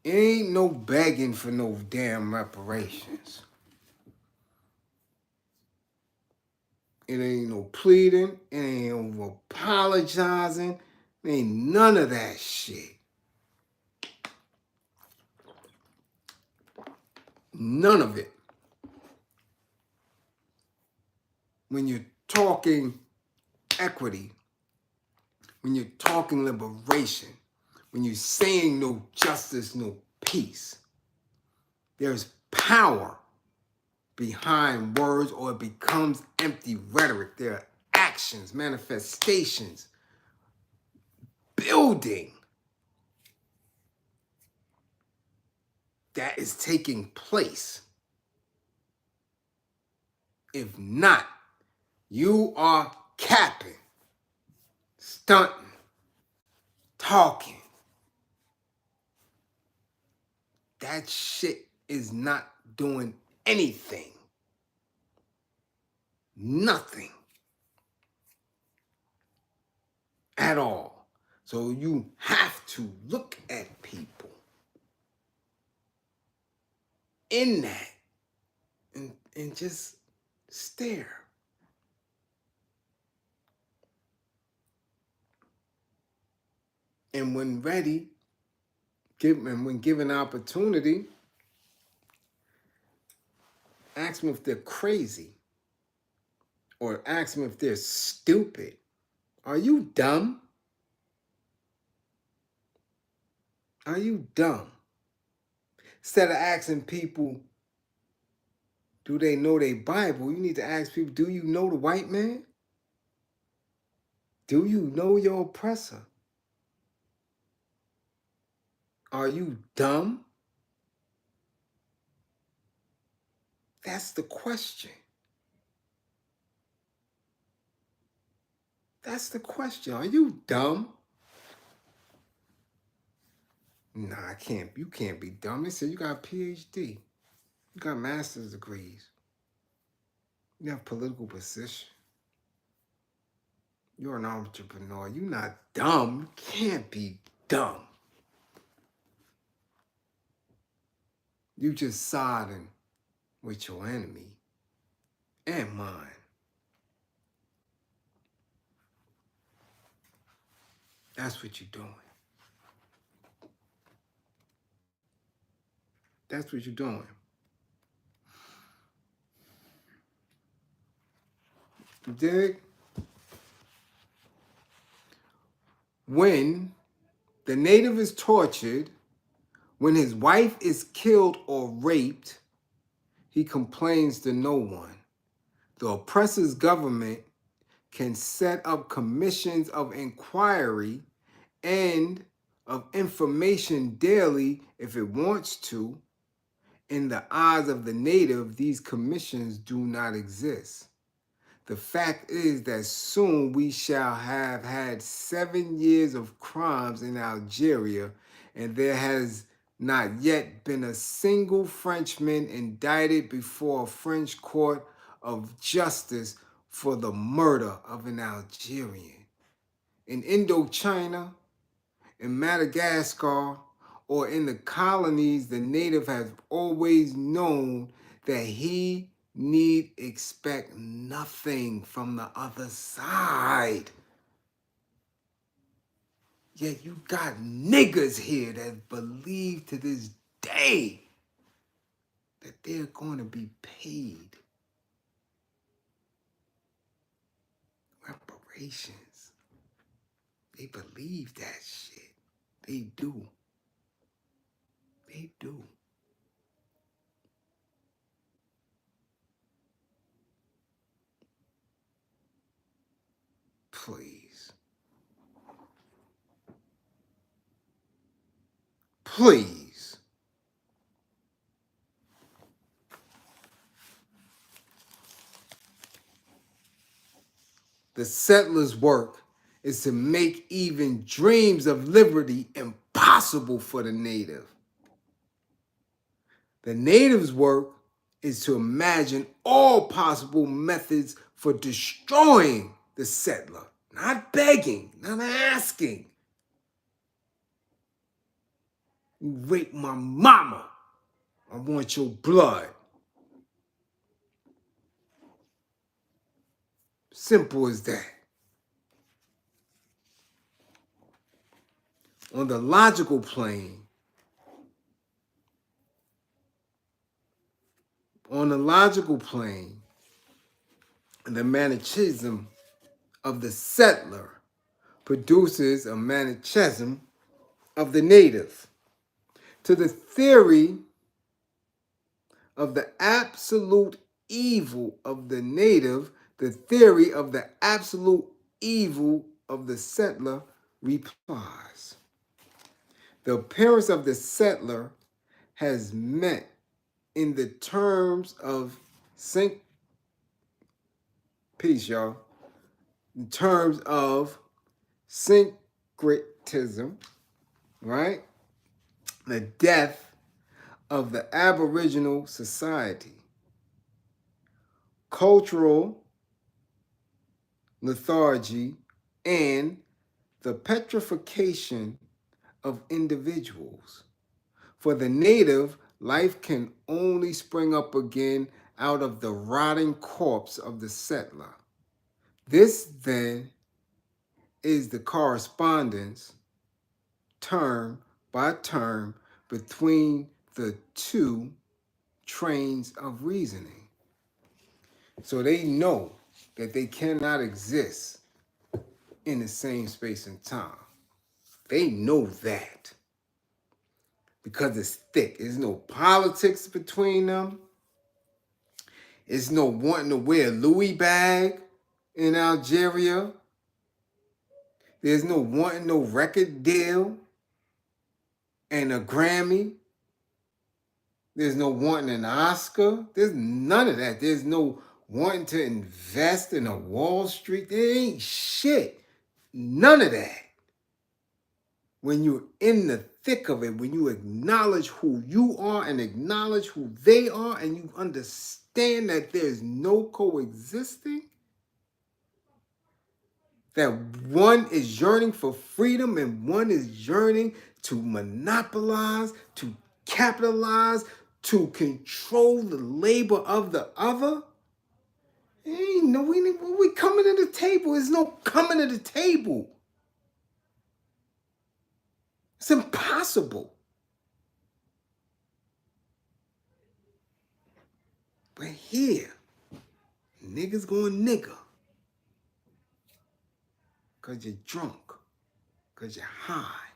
It ain't no begging for no damn reparations. It ain't no pleading. It ain't no apologizing. It ain't none of that shit. None of it. When you're talking equity, when you're talking liberation, when you're saying no justice, no peace, there's power behind words, or it becomes empty rhetoric. There are actions, manifestations, building that is taking place. If not, you are capping, stunting, talking. That shit is not doing anything. Nothing. At all. So you have to look at people in that and just stare. And when ready, when given opportunity, ask them if they're crazy, or ask them if they're stupid. Are you dumb? Are you dumb? Instead of asking people, do they know their Bible, you need to ask people, do you know the white man? Do you know your oppressor? Are you dumb? That's the question. That's the question. Are you dumb? Nah, you can't be dumb. They said you got a PhD. You got master's degrees. You have political position. You're an entrepreneur. You're not dumb. You can't be dumb. You just siding with your enemy and mine. That's what you're doing. That's what you're doing. You dig? When the native is tortured, when his wife is killed or raped, he complains to no one. The oppressor's government can set up commissions of inquiry and of information daily if it wants to. In the eyes of the native, these commissions do not exist. The fact is that soon we shall have had 7 years of crimes in Algeria, and there has not yet been a single Frenchman indicted before a French court of justice for the murder of an Algerian. In Indochina, in Madagascar, or in the colonies, the native has always known that he need expect nothing from the other side. Yet you got niggas here that believe to this day that they're going to be paid reparations. They believe that shit. They do. They do. Please. Please. The settlers' work is to make even dreams of liberty impossible for the native. The native's work is to imagine all possible methods for destroying the settler, not begging, not asking. You raped my mama. I want your blood. Simple as that. On the logical plane, the Manichaeism of the settler produces a Manichaeism of the native. To the theory of the absolute evil of the native, the theory of the absolute evil of the settler replies. The appearance of the settler has met in the terms of peace, y'all. In terms of syncretism, right? The death of the Aboriginal society, cultural lethargy, and the petrification of individuals. For the native, life can only spring up again out of the rotting corpse of the settler. This, then, is the correspondence, term by term, between the two trains of reasoning. So they know that they cannot exist in the same space and time. They know that because it's thick. There's no politics between them. There's no wanting to wear a Louis bag in Algeria. There's no wanting no record deal and a Grammy. There's no wanting an Oscar. There's none of that. There's no wanting to invest in a Wall Street. There ain't shit. None of that. When you're in the thick of it, when you acknowledge who you are and acknowledge who they are, and you understand that there's no coexisting, that one is yearning for freedom and one is yearning to monopolize, to capitalize, to control the labor of the other. Ain't no, we coming to the table. There's no coming to the table. It's impossible. But here, niggas going nigga. Because you're drunk. Because you're high.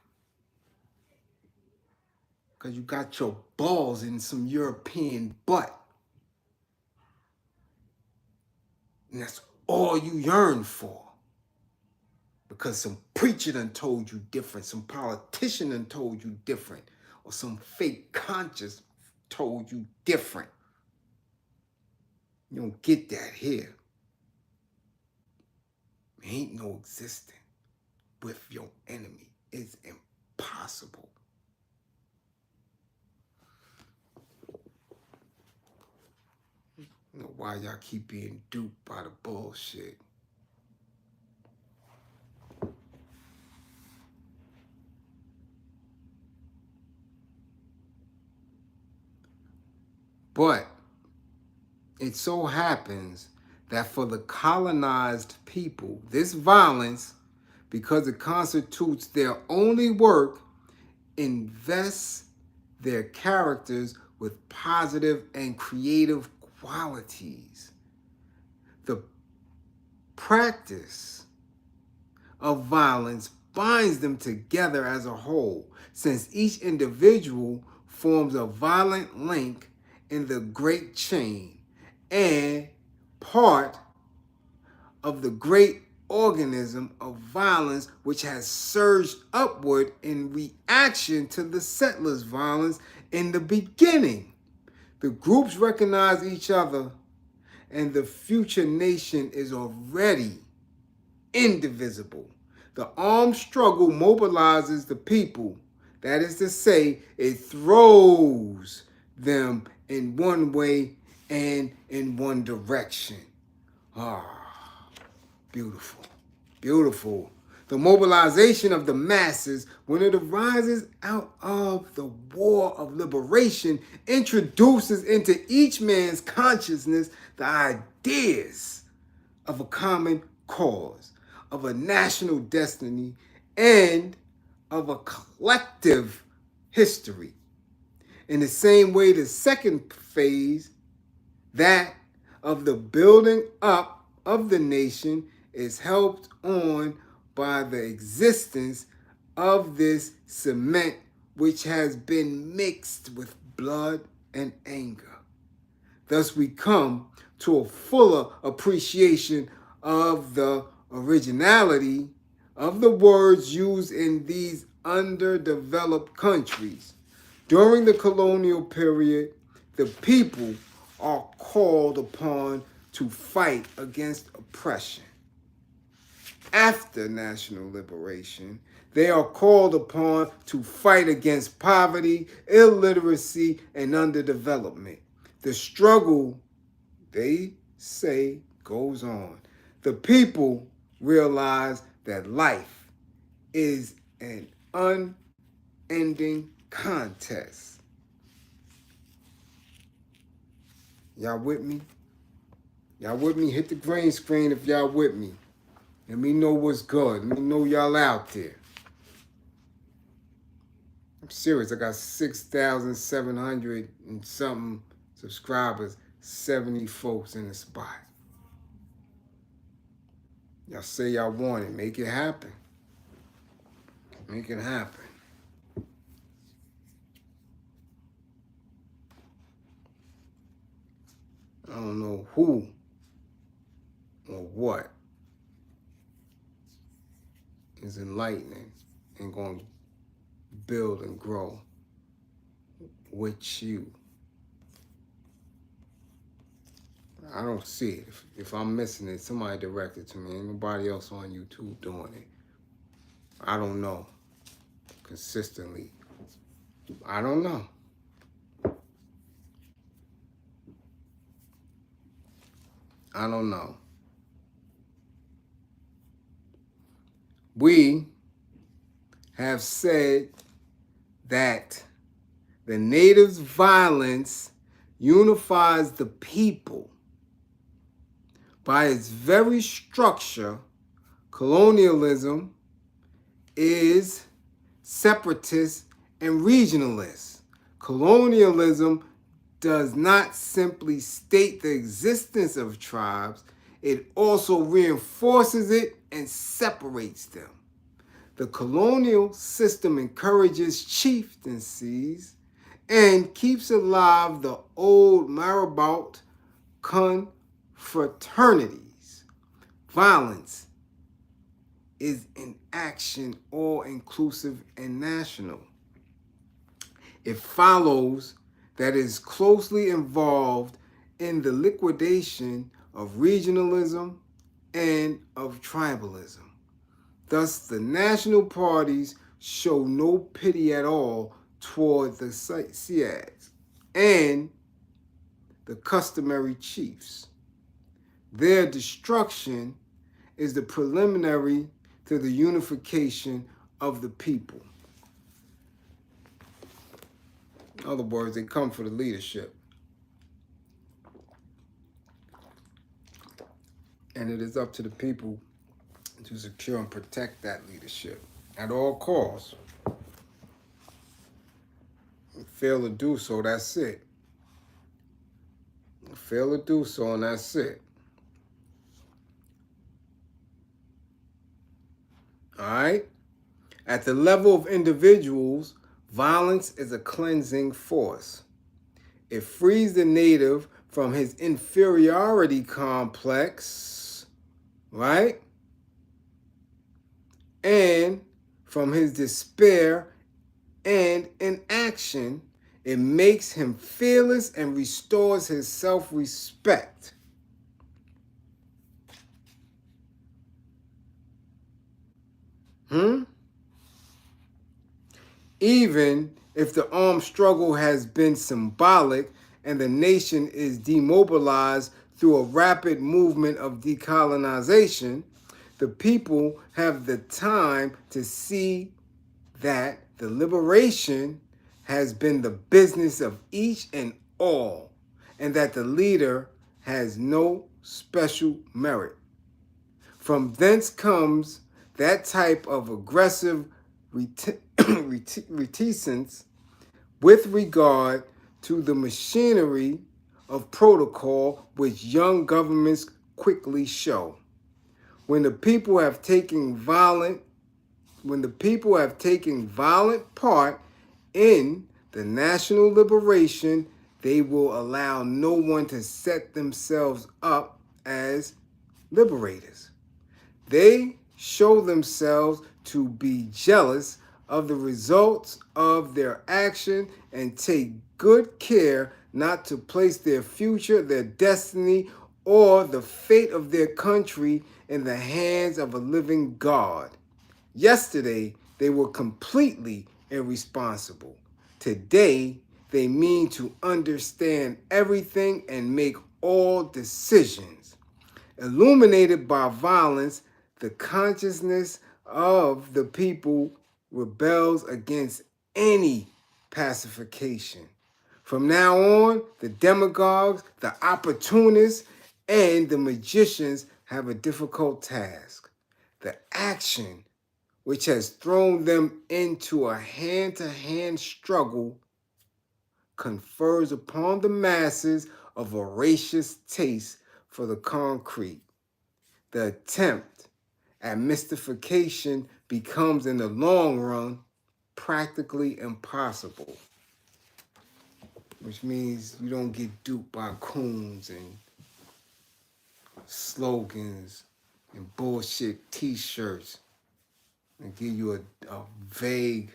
Because you got your balls in some European butt. And that's all you yearn for. Because some preacher done told you different, some politician done told you different, or some fake conscience told you different. You don't get that here. Ain't no existing with your enemy. It's impossible. I don't know why y'all keep being duped by the bullshit. But it so happens that for the colonized people, this violence, because it constitutes their only work, invests their characters with positive and creative qualities. The practice of violence binds them together as a whole, since each individual forms a violent link in the great chain and part of the great organism of violence which has surged upward in reaction to the settlers' violence in the beginning. The groups recognize each other, and the future nation is already indivisible. The armed struggle mobilizes the people. That is to say, it throws them in one way and in one direction. Beautiful, beautiful. The mobilization of the masses, when it arises out of the war of liberation, introduces into each man's consciousness the ideas of a common cause, of a national destiny, and of a collective history. In the same way, the second phase, that of the building up of the nation, is helped on by the existence of this cement which has been mixed with blood and anger. Thus we come to a fuller appreciation of the originality of the words used in these underdeveloped countries. During the colonial period, the people are called upon to fight against oppression. After national liberation, they are called upon to fight against poverty, illiteracy, and underdevelopment. The struggle, they say, goes on. The people realize that life is an unending contest. Y'all with me? Y'all with me? Hit the green screen if y'all with me. Let me know what's good. Let me know y'all out there. I'm serious. I got 6,700 and something subscribers, 70 folks in the spot. Y'all say y'all want it. Make it happen. Make it happen. I don't know who or what is enlightening and going to build and grow with you. I don't see it. If I'm missing it, somebody direct it to me. Ain't nobody else on YouTube doing it. I don't know. Consistently. I don't know. I don't know. We have said that the natives' violence unifies the people. By its very structure, colonialism is separatist and regionalist. Colonialism does not simply state the existence of tribes, it also reinforces it and separates them. The colonial system encourages chieftaincies and keeps alive the old marabout confraternities. Violence is an action all-inclusive and national. It follows that it is closely involved in the liquidation of regionalism and of tribalism. Thus, the national parties show no pity at all toward the Siads and the customary chiefs. Their destruction is the preliminary to the unification of the people. In other words, they come for the leadership. And it is up to the people to secure and protect that leadership at all costs. Fail to do so, that's it. Fail to do so, and that's it. All right? At the level of individuals, violence is a cleansing force. It frees the native from his inferiority complex, right? And from his despair and inaction. It makes him fearless and restores his self-respect. Even if the armed struggle has been symbolic and the nation is demobilized through a rapid movement of decolonization, the people have the time to see that the liberation has been the business of each and all, and that the leader has no special merit. From thence comes that type of aggressive reticence with regard to the machinery of protocol which young governments quickly show. When the people have taken violent part in the national liberation, they will allow no one to set themselves up as liberators. They show themselves to be jealous of the results of their action and take good care not to place their future, their destiny, or the fate of their country in the hands of a living God. Yesterday, they were completely irresponsible. Today, they mean to understand everything and make all decisions. Illuminated by violence, the consciousness of the people rebels against any pacification. From now on, the demagogues, the opportunists, and the magicians have a difficult task. The action which has thrown them into a hand-to-hand struggle confers upon the masses a voracious taste for the concrete. The attempt at mystification becomes, in the long run, practically impossible, which means you don't get duped by coons and slogans and bullshit t-shirts and give you a vague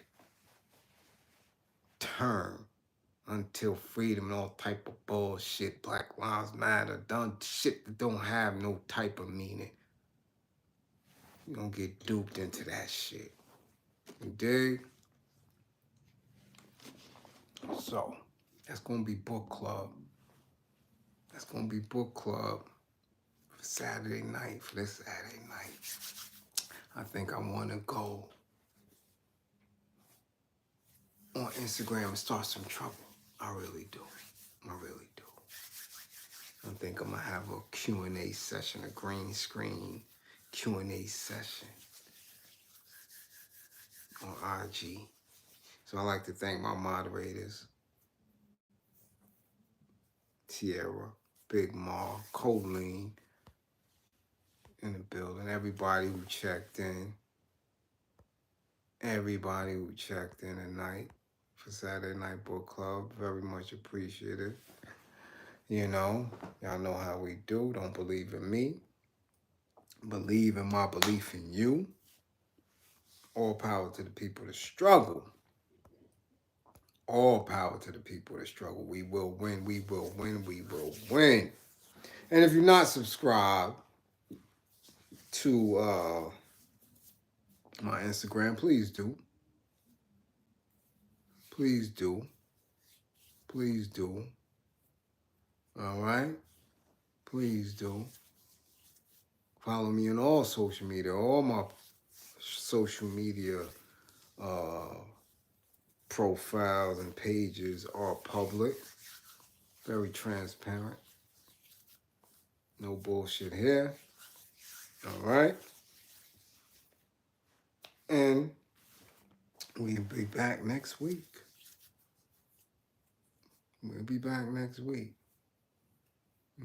term until freedom and all type of bullshit, Black Lives Matter, done shit that don't have no type of meaning. You don't get duped into that shit. You dig? So, that's gonna be book club. That's gonna be book club for Saturday night, for this Saturday night. I think I wanna go on Instagram and start some trouble. I really do. I really do. I think I'm gonna have a Q&A session, a green screen Q&A session on IG. So I'd like to thank my moderators, Tierra, Big Ma, Colleen in the building, everybody who checked in. Everybody who checked in tonight for Saturday Night Book Club, very much appreciated. You know, y'all know how we do. Don't believe in me. believe in my belief in you. All power to the people that struggle. All power to the people that struggle. We will win. We will win. We will win. And if you're not subscribed to my Instagram, please do. Please do. Please do. All right? Please do. Follow me on all social media. All my social media profiles and pages are public. Very transparent. No bullshit here. All right? And we'll be back next week. We'll be back next week.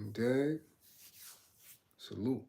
Okay? Salute.